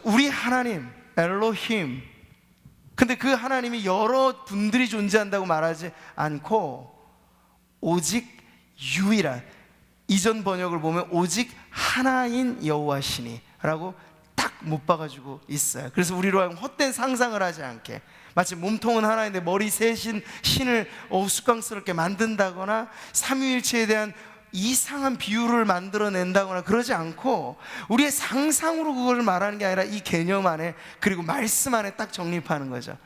S1: 우리 하나님 엘로힘, 근데 그 하나님이 여러 분들이 존재한다고 말하지 않고 오직 유일한, 이전 번역을 보면 오직 하나인 여호와시니 라고 딱 못 박아주고 있어요. 그래서 우리로 하여금 헛된 상상을 하지 않게 마치 몸통은 하나인데 머리 셋인 신을 우스꽝스럽게 만든다거나 삼위일체에 대한 이상한 비유를 만들어낸다거나 그러지 않고 우리의 상상으로 그걸 말하는 게 아니라 이 개념 안에 그리고 말씀 안에 딱 정립하는 거죠.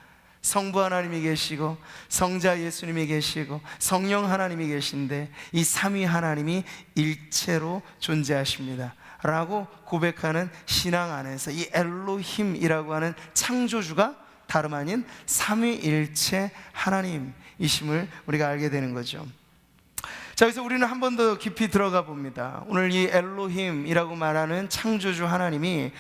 S1: 성부 하나님이 계시고 성자 예수님이 계시고 성령 하나님이 계신데 이 삼위 하나님이 일체로 존재하십니다 라고 고백하는 신앙 안에서 이 엘로힘이라고 하는 창조주가 다름 아닌 삼위일체 하나님이심을 우리가 알게 되는 거죠. 자, 그래서 우리는 한 번 더 깊이 들어가 봅니다. 오늘 이 엘로힘이라고 말하는 창조주 하나님이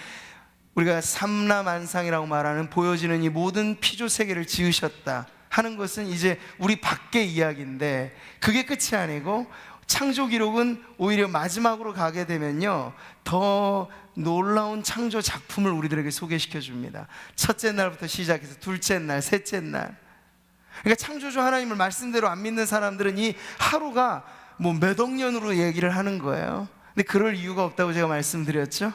S1: 우리가 삼라만상이라고 말하는 보여지는 이 모든 피조 세계를 지으셨다 하는 것은 이제 우리 밖의 이야기인데 그게 끝이 아니고 창조 기록은 오히려 마지막으로 가게 되면요 더 놀라운 창조 작품을 우리들에게 소개시켜 줍니다. 첫째 날부터 시작해서 둘째 날, 셋째 날. 그러니까 창조주 하나님을 말씀대로 안 믿는 사람들은 이 하루가 뭐 몇 억 년으로 얘기를 하는 거예요. 근데 그럴 이유가 없다고 제가 말씀드렸죠.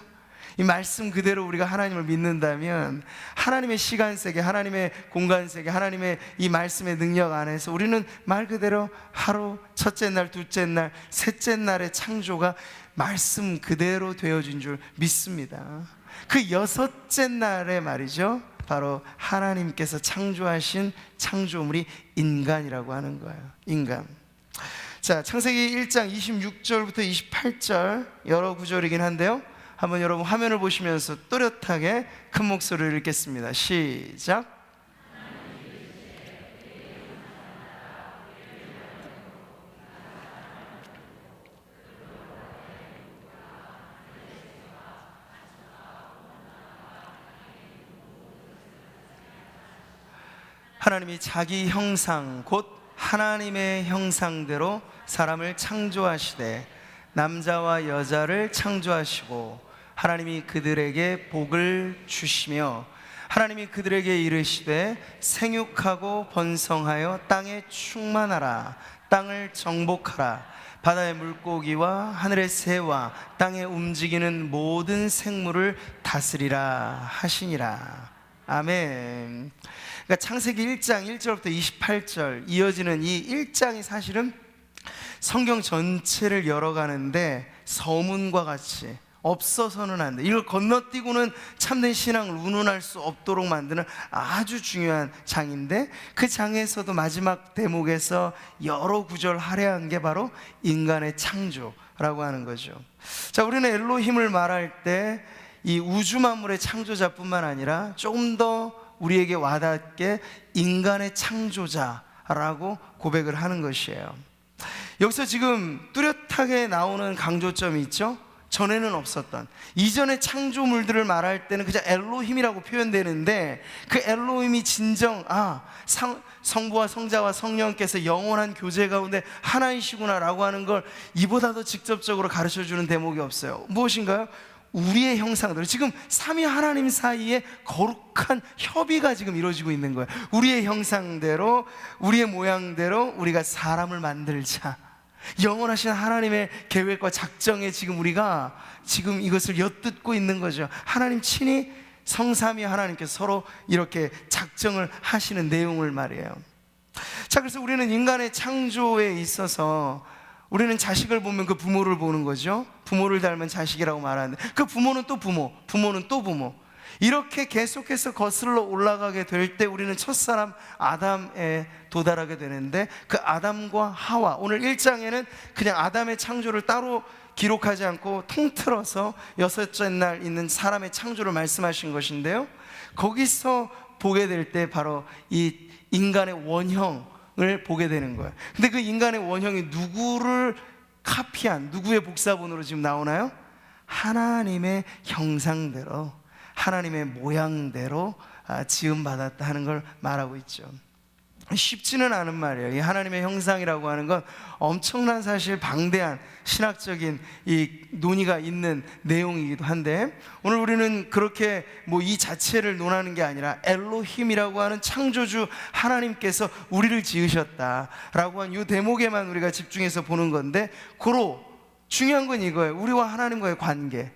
S1: 이 말씀 그대로 우리가 하나님을 믿는다면 하나님의 시간 세계, 하나님의 공간 세계, 하나님의 이 말씀의 능력 안에서 우리는 말 그대로 하루, 첫째 날, 둘째 날, 셋째 날의 창조가 말씀 그대로 되어진 줄 믿습니다. 그 여섯째 날에 말이죠 바로 하나님께서 창조하신 창조물이 인간이라고 하는 거예요. 인간. 자, 창세기 1장 26절부터 28절 여러 구절이긴 한데요 한번 여러분 화면을 보시면서 또렷하게 큰 목소리를 읽겠습니다. 시작. 하나님이 자기 형상 곧 하나님의 형상대로 사람을 창조하시되 남자와 여자를 창조하시고 하나님이 그들에게 복을 주시며 하나님이 그들에게 이르시되 생육하고 번성하여 땅에 충만하라. 땅을 정복하라. 바다의 물고기와 하늘의 새와 땅에 움직이는 모든 생물을 다스리라 하시니라. 아멘. 그러니까 창세기 1장 1절부터 28절 이어지는 이 1장이 사실은 성경 전체를 열어가는데 서문과 같이 없어서는 안 돼. 이걸 건너뛰고는 참된 신앙을 운운할 수 없도록 만드는 아주 중요한 장인데, 그 장에서도 마지막 대목에서 여러 구절 할애한 게 바로 인간의 창조라고 하는 거죠. 자, 우리는 엘로힘을 말할 때 이 우주 만물의 창조자뿐만 아니라 조금 더 우리에게 와닿게 인간의 창조자라고 고백을 하는 것이에요. 여기서 지금 뚜렷하게 나오는 강조점이 있죠. 전에는 없었던, 이전의 창조물들을 말할 때는 그냥 엘로힘이라고 표현되는데, 그 엘로힘이 진정 성부와 성자와 성령께서 영원한 교제 가운데 하나이시구나 라고 하는 걸 이보다 더 직접적으로 가르쳐주는 대목이 없어요. 무엇인가요? 우리의 형상대로, 지금 삼위 하나님 사이에 거룩한 협의가 지금 이루어지고 있는 거예요. 우리의 형상대로, 우리의 모양대로 우리가 사람을 만들자. 영원하신 하나님의 계획과 작정에 지금 우리가 지금 이것을 엿듣고 있는 거죠. 하나님 친히 성삼위 하나님께서 서로 이렇게 작정을 하시는 내용을 말이에요. 자, 그래서 우리는 인간의 창조에 있어서 우리는 자식을 보면 그 부모를 보는 거죠. 부모를 닮은 자식이라고 말하는데, 그 부모는 또 부모, 부모는 또 부모, 이렇게 계속해서 거슬러 올라가게 될 때 우리는 첫사람 아담에 도달하게 되는데, 그 아담과 하와, 오늘 1장에는 그냥 아담의 창조를 따로 기록하지 않고 통틀어서 여섯째 날 있는 사람의 창조를 말씀하신 것인데요, 거기서 보게 될 때 바로 이 인간의 원형을 보게 되는 거예요. 근데 그 인간의 원형이 누구를 카피한, 누구의 복사본으로 지금 나오나요? 하나님의 형상대로, 하나님의 모양대로 지음받았다 하는 걸 말하고 있죠. 쉽지는 않은 말이에요. 이 하나님의 형상이라고 하는 건 엄청난, 사실 방대한 신학적인 이 논의가 있는 내용이기도 한데, 오늘 우리는 그렇게 이 자체를 논하는 게 아니라 엘로힘이라고 하는 창조주 하나님께서 우리를 지으셨다라고 한 이 대목에만 우리가 집중해서 보는 건데, 고로 중요한 건 이거예요. 우리와 하나님과의 관계,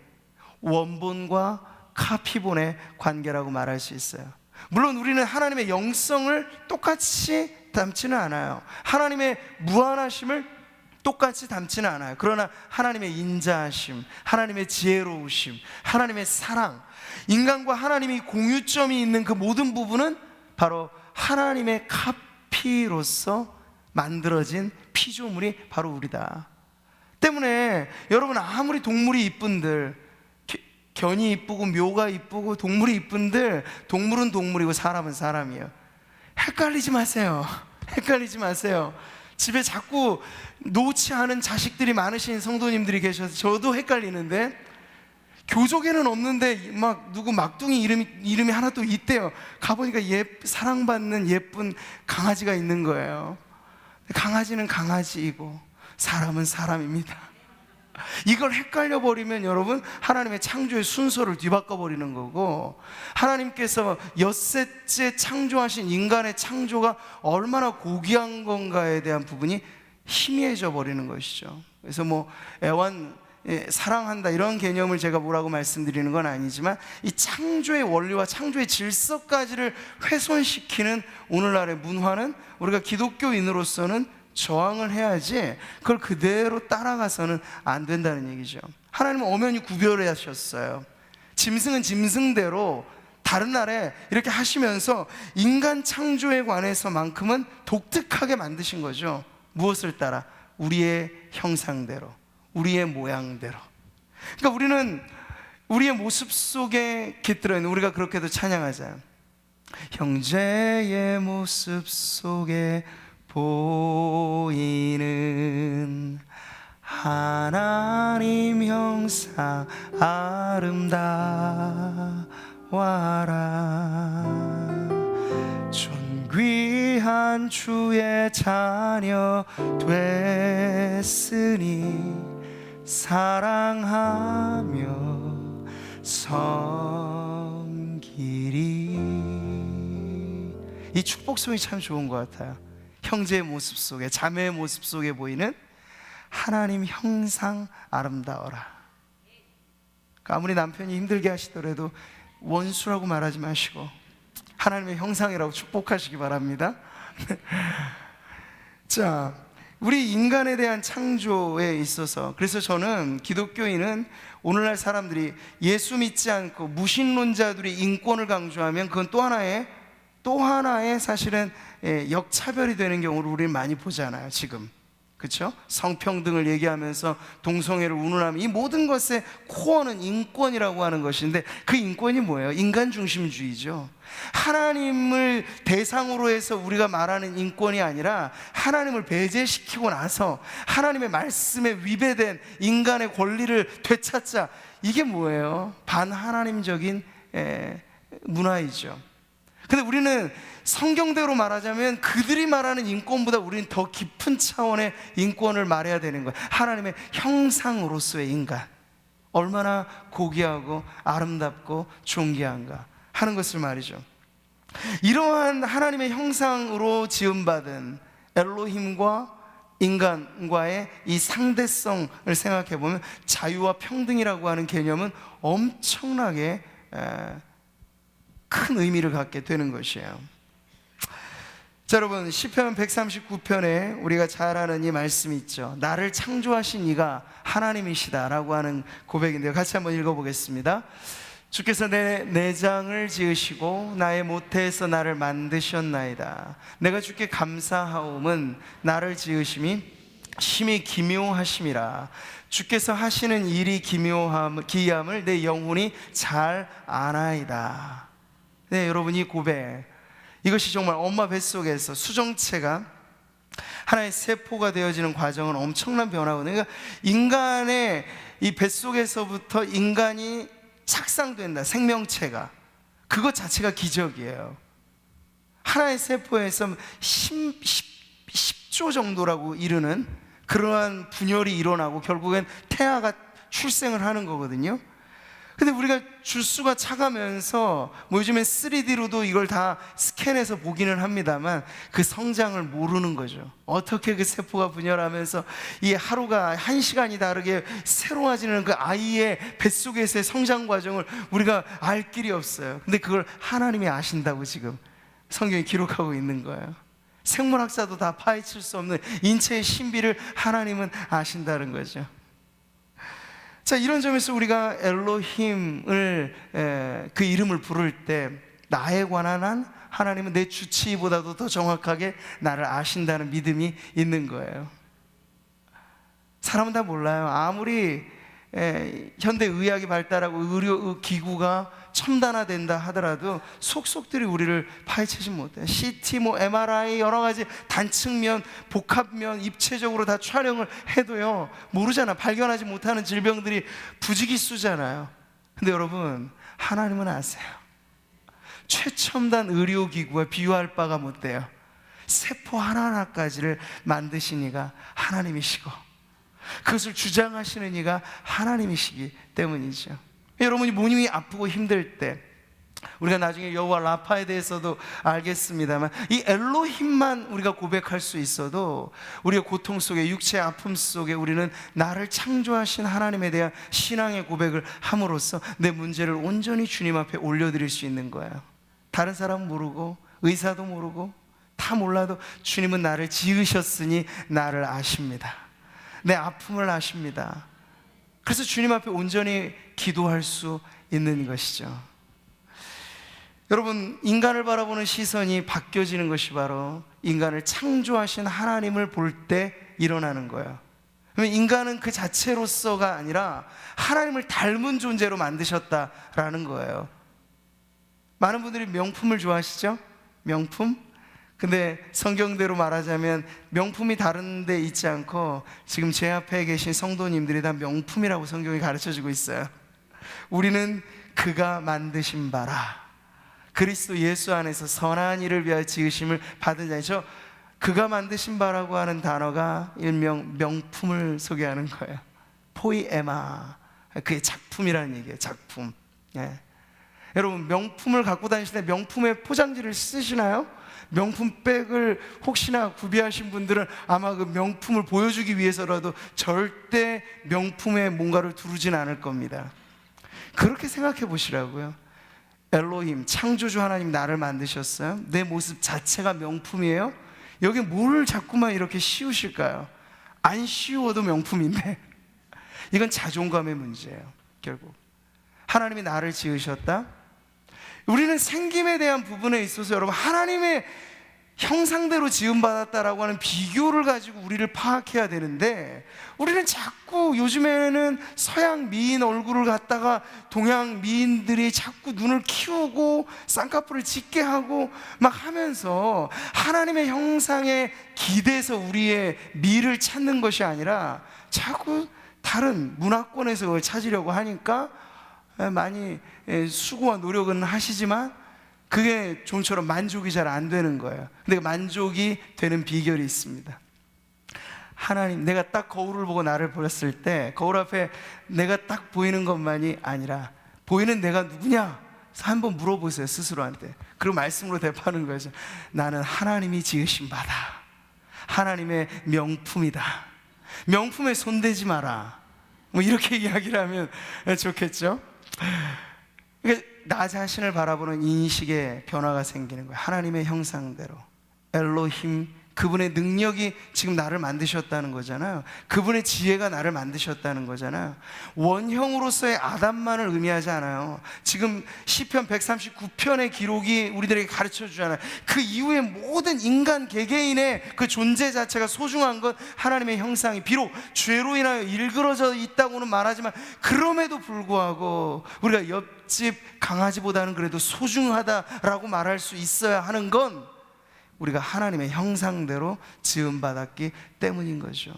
S1: 원본과 카피본의 관계라고 말할 수 있어요. 물론 우리는 하나님의 영성을 똑같이 담지는 않아요. 하나님의 무한하심을 똑같이 담지는 않아요. 그러나 하나님의 인자하심, 하나님의 지혜로우심, 하나님의 사랑, 인간과 하나님이 공유점이 있는 그 모든 부분은 바로 하나님의 카피로서 만들어진 피조물이 바로 우리다. 때문에 여러분, 아무리 동물이 이쁜들, 견이 이쁘고 묘가 이쁘고 동물이 이쁜들, 동물은 동물이고 사람은 사람이에요. 헷갈리지 마세요. 헷갈리지 마세요. 집에 자꾸 놓지 않은 자식들이 많으신 성도님들이 계셔서 저도 헷갈리는데, 교족에는 없는데 막 누구 막둥이 이름이 하나 또 있대요. 가보니까 사랑받는 예쁜 강아지가 있는 거예요. 강아지는 강아지이고 사람은 사람입니다. 이걸 헷갈려 버리면 여러분, 하나님의 창조의 순서를 뒤바꿔 버리는 거고, 하나님께서 엿새째 창조하신 인간의 창조가 얼마나 고귀한 건가에 대한 부분이 희미해져 버리는 것이죠. 그래서 애완 사랑한다 이런 개념을 제가 뭐라고 말씀드리는 건 아니지만, 이 창조의 원리와 창조의 질서까지를 훼손시키는 오늘날의 문화는 우리가 기독교인으로서는 저항을 해야지, 그걸 그대로 따라가서는 안 된다는 얘기죠. 하나님은 엄연히 구별해 하셨어요. 짐승은 짐승대로 다른 날에 이렇게 하시면서 인간 창조에 관해서만큼은 독특하게 만드신 거죠. 무엇을 따라? 우리의 형상대로, 우리의 모양대로. 그러니까 우리는 우리의 모습 속에 깃들어 있는, 우리가 그렇게도 찬양하잖아요. 형제의 모습 속에 보이는 하나님 형상 아름다워라. 존귀한 주의 자녀 됐으니 사랑하며 섬기리. 이 축복성이 참 좋은 것 같아요. 형제의 모습 속에, 자매의 모습 속에 보이는 하나님 형상 아름다워라. 아무리 남편이 힘들게 하시더라도 원수라고 말하지 마시고 하나님의 형상이라고 축복하시기 바랍니다. 자, 우리 인간에 대한 창조에 있어서, 그래서 저는 기독교인은 오늘날 사람들이 예수 믿지 않고 무신론자들이 인권을 강조하면 그건 또 하나의 사실은 역차별이 되는 경우를 우리는 많이 보잖아요, 지금. 그렇죠? 성평등을 얘기하면서 동성애를 운운하면 이 모든 것의 코어는 인권이라고 하는 것인데, 그 인권이 뭐예요? 인간 중심주의죠. 하나님을 대상으로 해서 우리가 말하는 인권이 아니라 하나님을 배제시키고 나서 하나님의 말씀에 위배된 인간의 권리를 되찾자. 이게 뭐예요? 반하나님적인 문화이죠. 근데 우리는 성경대로 말하자면 그들이 말하는 인권보다 우리는 더 깊은 차원의 인권을 말해야 되는 거예요. 하나님의 형상으로서의 인간, 얼마나 고귀하고 아름답고 존귀한가 하는 것을 말이죠. 이러한 하나님의 형상으로 지음받은 엘로힘과 인간과의 이 상대성을 생각해 보면 자유와 평등이라고 하는 개념은 엄청나게 큰 의미를 갖게 되는 것이에요. 자, 여러분, 시편 139편에 우리가 잘 아는 이 말씀이 있죠. 나를 창조하신 이가 하나님이시다라고 하는 고백인데요, 같이 한번 읽어보겠습니다. 주께서 내 내장을 지으시고 나의 모태에서 나를 만드셨나이다. 내가 주께 감사하옴은 나를 지으심이 심히 기묘하심이라. 주께서 하시는 일이 기이함을 내 영혼이 잘 아나이다. 네, 여러분, 이 고백, 이것이 정말 엄마 뱃속에서 수정체가 하나의 세포가 되어지는 과정은 엄청난 변화거든요. 그러니까 인간의 이 뱃속에서부터 인간이 착상된다, 생명체가, 그것 자체가 기적이에요. 하나의 세포에서 10조 정도라고 이르는 그러한 분열이 일어나고 결국엔 태아가 출생을 하는 거거든요. 근데 우리가 주수가 차가면서 요즘엔 3D로도 이걸 다 스캔해서 보기는 합니다만 그 성장을 모르는 거죠. 어떻게 그 세포가 분열하면서 이 하루가 1시간이 다르게 새로워지는 그 아이의 뱃속에서의 성장 과정을 우리가 알 길이 없어요. 근데 그걸 하나님이 아신다고 지금 성경이 기록하고 있는 거예요. 생물학자도 다 파헤칠 수 없는 인체의 신비를 하나님은 아신다는 거죠. 자, 이런 점에서 우리가 엘로힘을 그 이름을 부를 때 나에 관한 한 하나님은 내 주치의보다도 더 정확하게 나를 아신다는 믿음이 있는 거예요. 사람은 다 몰라요. 아무리 현대 의학이 발달하고 의료 기구가 첨단화된다 하더라도 속속들이 우리를 파헤치지 못해요. CT, MRI 여러 가지 단층면, 복합면, 입체적으로 다 촬영을 해도요 모르잖아. 발견하지 못하는 질병들이 부지기수잖아요. 근데 여러분, 하나님은 아세요. 최첨단 의료기구와 비유할 바가 못 돼요. 세포 하나하나까지를 만드신 이가 하나님이시고 그것을 주장하시는 이가 하나님이시기 때문이죠. 여러분이 몸이 아프고 힘들 때, 우리가 나중에 여호와 라파에 대해서도 알겠습니다만 이 엘로힘만 우리가 고백할 수 있어도 우리의 고통 속에, 육체의 아픔 속에 우리는 나를 창조하신 하나님에 대한 신앙의 고백을 함으로써 내 문제를 온전히 주님 앞에 올려드릴 수 있는 거예요. 다른 사람은 모르고 의사도 모르고 다 몰라도 주님은 나를 지으셨으니 나를 아십니다. 내 아픔을 아십니다. 그래서 주님 앞에 온전히 기도할 수 있는 것이죠. 여러분, 인간을 바라보는 시선이 바뀌어지는 것이 바로 인간을 창조하신 하나님을 볼 때 일어나는 거예요. 인간은 그 자체로서가 아니라 하나님을 닮은 존재로 만드셨다라는 거예요. 많은 분들이 명품을 좋아하시죠? 명품? 근데 성경대로 말하자면 명품이 다른 데 있지 않고 지금 제 앞에 계신 성도님들이 다 명품이라고 성경이 가르쳐주고 있어요. 우리는 그가 만드신 바라, 그리스도 예수 안에서 선한 일을 위하여 지으심을 받은 자이죠. 그가 만드신 바라고 하는 단어가 일명 명품을 소개하는 거예요. 포이에마, 그의 작품이라는 얘기예요. 작품. 여러분, 명품을 갖고 다니실 때 명품의 포장지를 쓰시나요? 명품백을 혹시나 구비하신 분들은 아마 그 명품을 보여주기 위해서라도 절대 명품에 뭔가를 두르진 않을 겁니다. 그렇게 생각해 보시라고요. 엘로힘, 창조주 하나님 나를 만드셨어요. 내 모습 자체가 명품이에요. 여기 뭘 자꾸만 이렇게 씌우실까요? 안 씌워도 명품인데 이건 자존감의 문제예요. 결국 하나님이 나를 지으셨다. 우리는 생김에 대한 부분에 있어서 여러분 하나님의 형상대로 지음받았다라고 하는 비교를 가지고 우리를 파악해야 되는데, 우리는 자꾸 요즘에는 서양 미인 얼굴을 갖다가 동양 미인들이 자꾸 눈을 키우고 쌍꺼풀을 짙게 하고 막 하면서 하나님의 형상에 기대서 우리의 미를 찾는 것이 아니라 자꾸 다른 문화권에서 그걸 찾으려고 하니까 많이 수고와 노력은 하시지만 그게 좀처럼 만족이 잘 안 되는 거예요. 근데 만족이 되는 비결이 있습니다. 하나님, 내가 딱 거울을 보고 나를 보았을 때 거울 앞에 내가 딱 보이는 것만이 아니라 보이는 내가 누구냐? 한번 물어보세요, 스스로한테. 그리고 말씀으로 대파하는 거죠. 나는 하나님이 지으신 바다, 하나님의 명품이다. 명품에 손대지 마라. 뭐 이렇게 이야기를 하면 좋겠죠? 그러니까 나 자신을 바라보는 인식의 변화가 생기는 거예요. 하나님의 형상대로. 엘로힘, 그분의 능력이 지금 나를 만드셨다는 거잖아요. 그분의 지혜가 나를 만드셨다는 거잖아요. 원형으로서의 아담만을 의미하지 않아요. 지금 시편 139편의 기록이 우리들에게 가르쳐 주잖아요. 그 이후에 모든 인간 개개인의 그 존재 자체가 소중한 것, 하나님의 형상이 비록 죄로 인하여 일그러져 있다고는 말하지만 그럼에도 불구하고 우리가 옆집 강아지보다는 그래도 소중하다라고 말할 수 있어야 하는 건 우리가 하나님의 형상대로 지음받았기 때문인 거죠.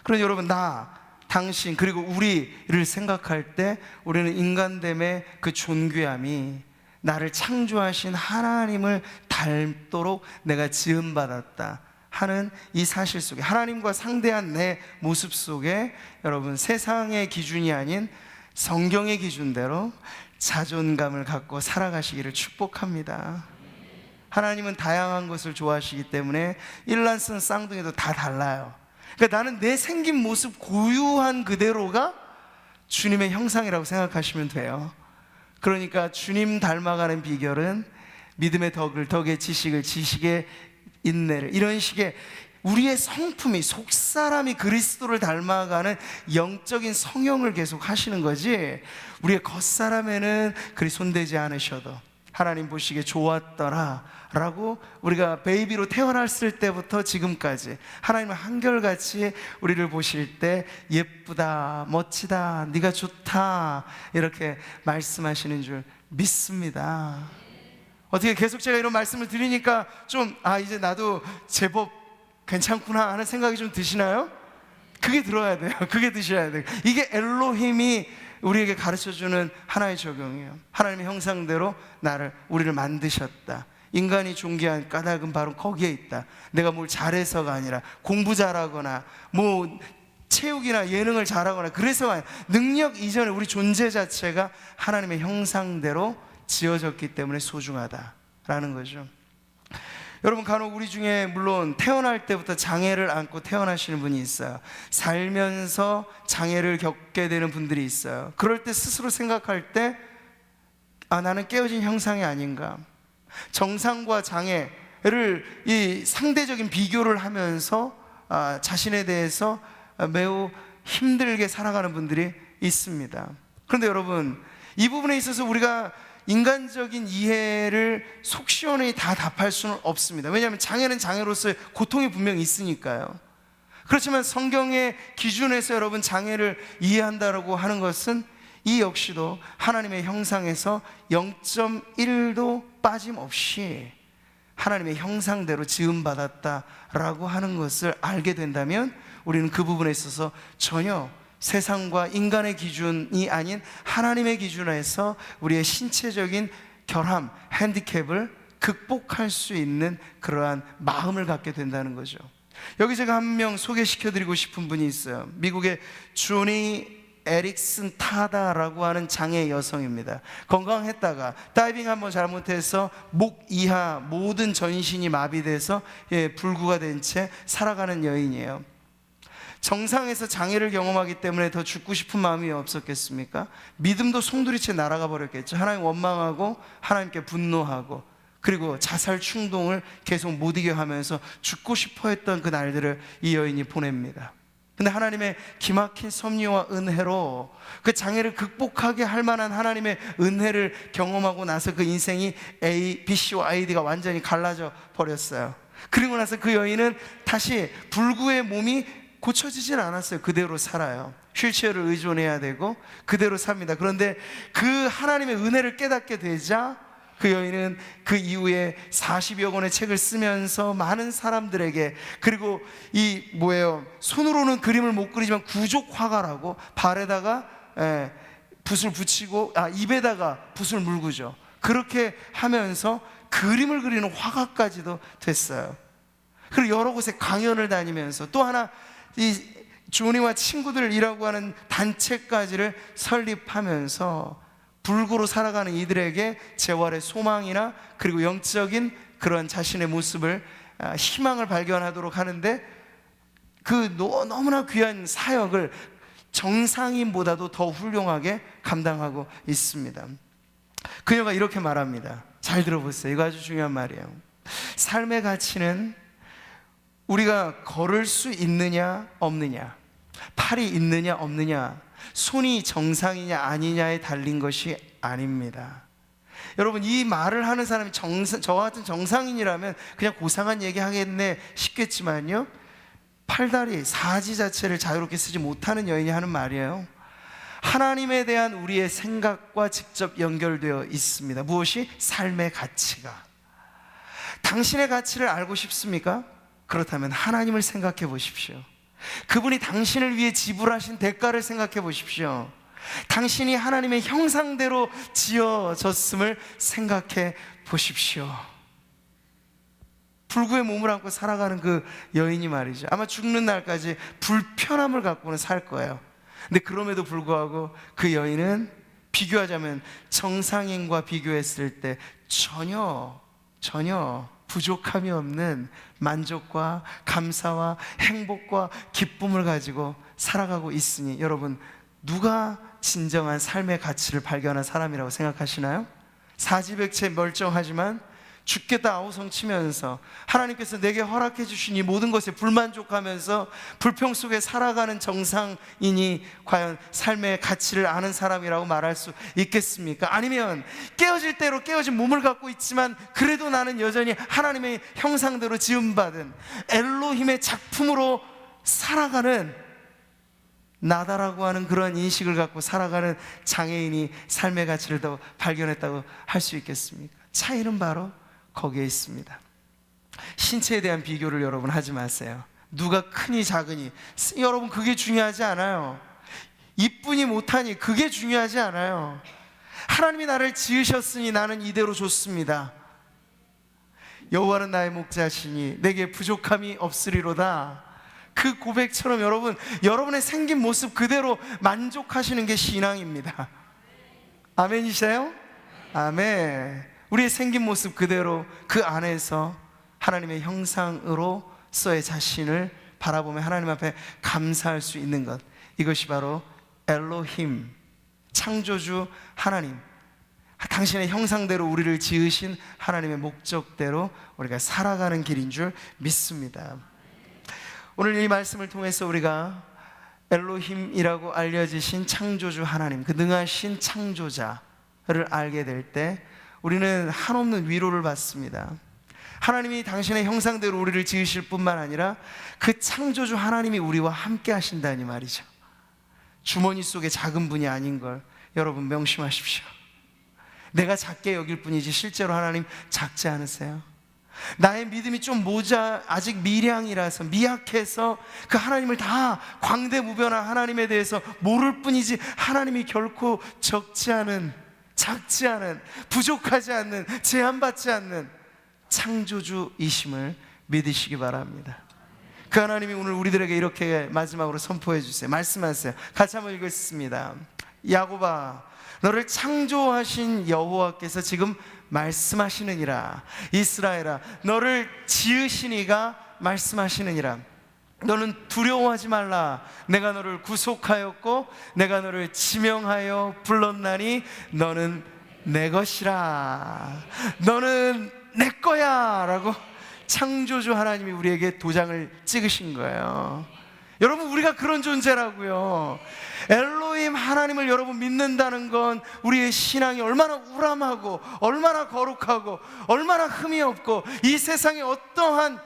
S1: 그럼 여러분, 나, 당신, 그리고 우리를 생각할 때 우리는 인간됨의 그 존귀함이 나를 창조하신 하나님을 닮도록 내가 지음받았다 하는 이 사실 속에, 하나님과 상대한 내 모습 속에 여러분, 세상의 기준이 아닌 성경의 기준대로 자존감을 갖고 살아가시기를 축복합니다. 하나님은 다양한 것을 좋아하시기 때문에 일란성 쌍둥이도 다 달라요. 그러니까 나는 내 생긴 모습 고유한 그대로가 주님의 형상이라고 생각하시면 돼요. 그러니까 주님 닮아가는 비결은 믿음의 덕을, 덕의 지식을, 지식의 인내를, 이런 식의 우리의 성품이, 속사람이 그리스도를 닮아가는 영적인 성형을 계속 하시는 거지, 우리의 겉사람에는 그리 손대지 않으셔도 하나님 보시기에 좋았더라 라고 우리가 베이비로 태어났을 때부터 지금까지 하나님은 한결같이 우리를 보실 때 예쁘다, 멋지다, 네가 좋다 이렇게 말씀하시는 줄 믿습니다. 어떻게 계속 제가 이런 말씀을 드리니까 좀 이제 나도 제법 괜찮구나 하는 생각이 좀 드시나요? 그게 들어야 돼요. 그게 드셔야 돼요. 이게 엘로힘이 우리에게 가르쳐주는 하나의 적용이에요. 하나님의 형상대로 우리를 만드셨다. 인간이 존귀한 까닭은 바로 거기에 있다. 내가 뭘 잘해서가 아니라, 공부 잘하거나 뭐 체육이나 예능을 잘하거나 그래서가 아니라, 능력 이전에 우리 존재 자체가 하나님의 형상대로 지어졌기 때문에 소중하다라는 거죠. 여러분, 간혹 우리 중에 물론 태어날 때부터 장애를 안고 태어나시는 분이 있어요. 살면서 장애를 겪게 되는 분들이 있어요. 그럴 때 스스로 생각할 때 나는 깨어진 형상이 아닌가, 정상과 장애를 이 상대적인 비교를 하면서 자신에 대해서 매우 힘들게 살아가는 분들이 있습니다. 그런데 여러분, 이 부분에 있어서 우리가 인간적인 이해를 속 시원히 다 답할 수는 없습니다. 왜냐하면 장애는 장애로서의 고통이 분명히 있으니까요. 그렇지만 성경의 기준에서 여러분 장애를 이해한다고 하는 것은 이 역시도 하나님의 형상에서 0.1도 빠짐없이 하나님의 형상대로 지음받았다라고 하는 것을 알게 된다면 우리는 그 부분에 있어서 전혀 세상과 인간의 기준이 아닌 하나님의 기준에서 우리의 신체적인 결함, 핸디캡을 극복할 수 있는 그러한 마음을 갖게 된다는 거죠. 여기 제가 한 명 소개시켜드리고 싶은 분이 있어요. 미국의 조니 에릭슨 타다라고 하는 장애 여성입니다. 건강했다가 다이빙 한번 잘못해서 목 이하 모든 전신이 마비돼서 불구가 된 채 살아가는 여인이에요. 정상에서 장애를 경험하기 때문에 더 죽고 싶은 마음이 없었겠습니까? 믿음도 송두리째 날아가 버렸겠죠. 하나님 원망하고 하나님께 분노하고, 그리고 자살 충동을 계속 못 이겨 하면서 죽고 싶어 했던 그 날들을 이 여인이 보냅니다. 근데 하나님의 기막힌 섭리와 은혜로 그 장애를 극복하게 할 만한 하나님의 은혜를 경험하고 나서 그 인생이 A, B, C와 D가 완전히 갈라져 버렸어요. 그리고 나서 그 여인은 다시 불구의 몸이 고쳐지질 않았어요. 그대로 살아요. 휠체어를 의존해야 되고 그대로 삽니다. 그런데 그 하나님의 은혜를 깨닫게 되자 그 여인은 그 이후에 40여 권의 책을 쓰면서 많은 사람들에게, 그리고 손으로는 그림을 못 그리지만 구족 화가라고 발에다가 붓을 붙이고 입에다가 붓을 물고죠. 그렇게 하면서 그림을 그리는 화가까지도 됐어요. 그리고 여러 곳에 강연을 다니면서 또 하나 이 조니와 친구들이라고 하는 단체까지를 설립하면서 불구로 살아가는 이들에게 재활의 소망이나 그리고 영적인 그런 자신의 모습을, 희망을 발견하도록 하는데, 그 너무나 귀한 사역을 정상인보다도 더 훌륭하게 감당하고 있습니다. 그녀가 이렇게 말합니다. 잘 들어보세요. 이거 아주 중요한 말이에요. 삶의 가치는 우리가 걸을 수 있느냐 없느냐, 팔이 있느냐 없느냐, 손이 정상이냐 아니냐에 달린 것이 아닙니다. 여러분, 이 말을 하는 사람이 저와 같은 정상인이라면 그냥 고상한 얘기 하겠네 싶겠지만요, 팔다리, 사지 자체를 자유롭게 쓰지 못하는 여인이 하는 말이에요. 하나님에 대한 우리의 생각과 직접 연결되어 있습니다. 무엇이? 삶의 가치가. 당신의 가치를 알고 싶습니까? 그렇다면 하나님을 생각해 보십시오. 그분이 당신을 위해 지불하신 대가를 생각해 보십시오. 당신이 하나님의 형상대로 지어졌음을 생각해 보십시오. 불구의 몸을 안고 살아가는 그 여인이 말이죠, 아마 죽는 날까지 불편함을 갖고는 살 거예요. 근데 그럼에도 불구하고 그 여인은 비교하자면 정상인과 비교했을 때 전혀 부족함이 없는 만족과 감사와 행복과 기쁨을 가지고 살아가고 있으니, 여러분, 누가 진정한 삶의 가치를 발견한 사람이라고 생각하시나요? 사지백체 멀쩡하지만 죽겠다 아우성치면서 하나님께서 내게 허락해 주신 이 모든 것에 불만족하면서 불평 속에 살아가는 정상인이 과연 삶의 가치를 아는 사람이라고 말할 수 있겠습니까? 아니면 깨어질 대로 깨어진 몸을 갖고 있지만 그래도 나는 여전히 하나님의 형상대로 지음받은 엘로힘의 작품으로 살아가는 나다라고 하는 그런 인식을 갖고 살아가는 장애인이 삶의 가치를 더 발견했다고 할 수 있겠습니까? 차이는 바로 거기에 있습니다. 신체에 대한 비교를 여러분 하지 마세요. 누가 크니 작으니, 여러분, 그게 중요하지 않아요. 이쁘니 못하니, 그게 중요하지 않아요. 하나님이 나를 지으셨으니 나는 이대로 좋습니다. 여호와는 나의 목자시니 내게 부족함이 없으리로다. 그 고백처럼 여러분의 생긴 모습 그대로 만족하시는 게 신앙입니다. 아멘이세요? 아멘. 우리의 생긴 모습 그대로 그 안에서 하나님의 형상으로서의 자신을 바라보며 하나님 앞에 감사할 수 있는 것, 이것이 바로 엘로힘, 창조주 하나님, 당신의 형상대로 우리를 지으신 하나님의 목적대로 우리가 살아가는 길인 줄 믿습니다. 오늘 이 말씀을 통해서 우리가 엘로힘이라고 알려지신 창조주 하나님, 그 능하신 창조자를 알게 될 때 우리는 한없는 위로를 받습니다. 하나님이 당신의 형상대로 우리를 지으실 뿐만 아니라 그 창조주 하나님이 우리와 함께 하신다니 말이죠. 주머니 속에 작은 분이 아닌 걸 여러분 명심하십시오. 내가 작게 여길 뿐이지 실제로 하나님 작지 않으세요. 나의 믿음이 좀 아직 미량이라서, 미약해서 그 하나님을 다 광대무변한 하나님에 대해서 모를 뿐이지 하나님이 결코 작지 않은, 부족하지 않는, 제한받지 않는 창조주이심을 믿으시기 바랍니다. 그 하나님이 오늘 우리들에게 이렇게 마지막으로 선포해 주세요. 말씀하세요. 같이 한번 읽겠습니다. 야곱아, 너를 창조하신 여호와께서 지금 말씀하시느니라. 이스라엘아, 너를 지으신 이가 말씀하시느니라. 너는 두려워하지 말라. 내가 너를 구속하였고 내가 너를 지명하여 불렀나니 너는 내 것이라. 너는 내 거야 라고 창조주 하나님이 우리에게 도장을 찍으신 거예요. 여러분, 우리가 그런 존재라고요. 엘로힘 하나님을 여러분 믿는다는 건 우리의 신앙이 얼마나 우람하고 얼마나 거룩하고 얼마나 흠이 없고 이 세상에 어떠한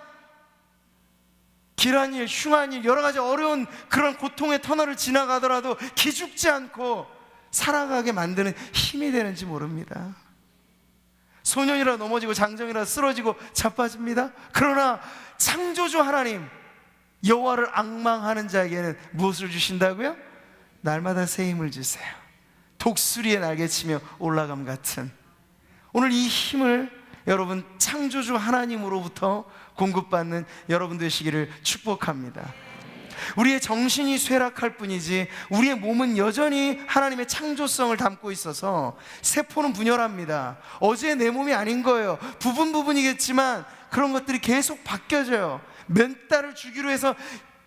S1: 길한 일, 흉한 일, 여러 가지 어려운 그런 고통의 터널을 지나가더라도 기죽지 않고 살아가게 만드는 힘이 되는지 모릅니다. 소년이라 넘어지고 장정이라 쓰러지고 자빠집니다. 그러나 창조주 하나님 여호와를 앙망하는 자에게는 무엇을 주신다고요? 날마다 새 힘을 주세요. 독수리의 날개치며 올라감 같은 오늘 이 힘을 여러분 창조주 하나님으로부터 공급받는 여러분 되시기를 축복합니다. 우리의 정신이 쇠락할 뿐이지 우리의 몸은 여전히 하나님의 창조성을 담고 있어서 세포는 분열합니다. 어제의 내 몸이 아닌 거예요. 부분이겠지만 그런 것들이 계속 바뀌어져요. 몇 달을 주기로 해서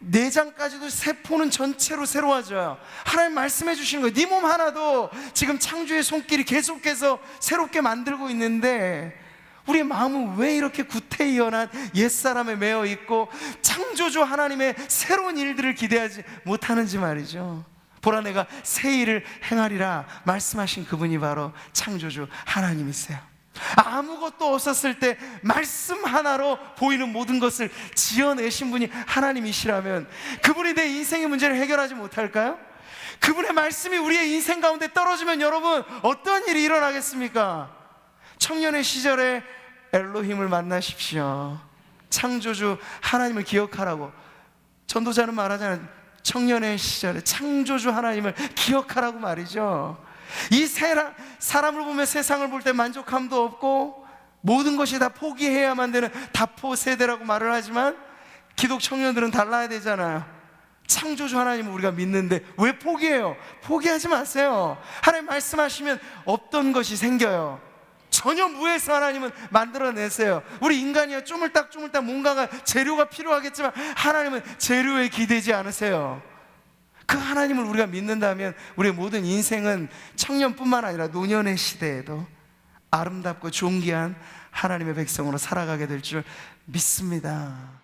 S1: 내장까지도 세포는 전체로 새로워져요. 하나님 말씀해 주시는 거예요. 네 몸 하나도 지금 창조의 손길이 계속해서 새롭게 만들고 있는데 우리의 마음은 왜 이렇게 구태의연한 옛사람에 매여 있고 창조주 하나님의 새로운 일들을 기대하지 못하는지 말이죠. 보라, 내가 새 일을 행하리라 말씀하신 그분이 바로 창조주 하나님이세요. 아무것도 없었을 때 말씀 하나로 보이는 모든 것을 지어내신 분이 하나님이시라면 그분이 내 인생의 문제를 해결하지 못할까요? 그분의 말씀이 우리의 인생 가운데 떨어지면 여러분 어떤 일이 일어나겠습니까? 청년의 시절에 엘로힘을 만나십시오. 창조주 하나님을 기억하라고 전도자는 말하잖아요. 청년의 시절에 창조주 하나님을 기억하라고 말이죠. 이 사람을 보며 세상을 볼 때 만족함도 없고 모든 것이 다 포기해야만 되는 다포 세대라고 말을 하지만 기독 청년들은 달라야 되잖아요. 창조주 하나님을 우리가 믿는데 왜 포기해요? 포기하지 마세요. 하나님 말씀하시면 없던 것이 생겨요. 전혀 무에서 하나님은 만들어내세요. 우리 인간이야 쪼물딱 뭔가가 재료가 필요하겠지만 하나님은 재료에 기대지 않으세요. 그 하나님을 우리가 믿는다면 우리의 모든 인생은 청년뿐만 아니라 노년의 시대에도 아름답고 존귀한 하나님의 백성으로 살아가게 될 줄 믿습니다.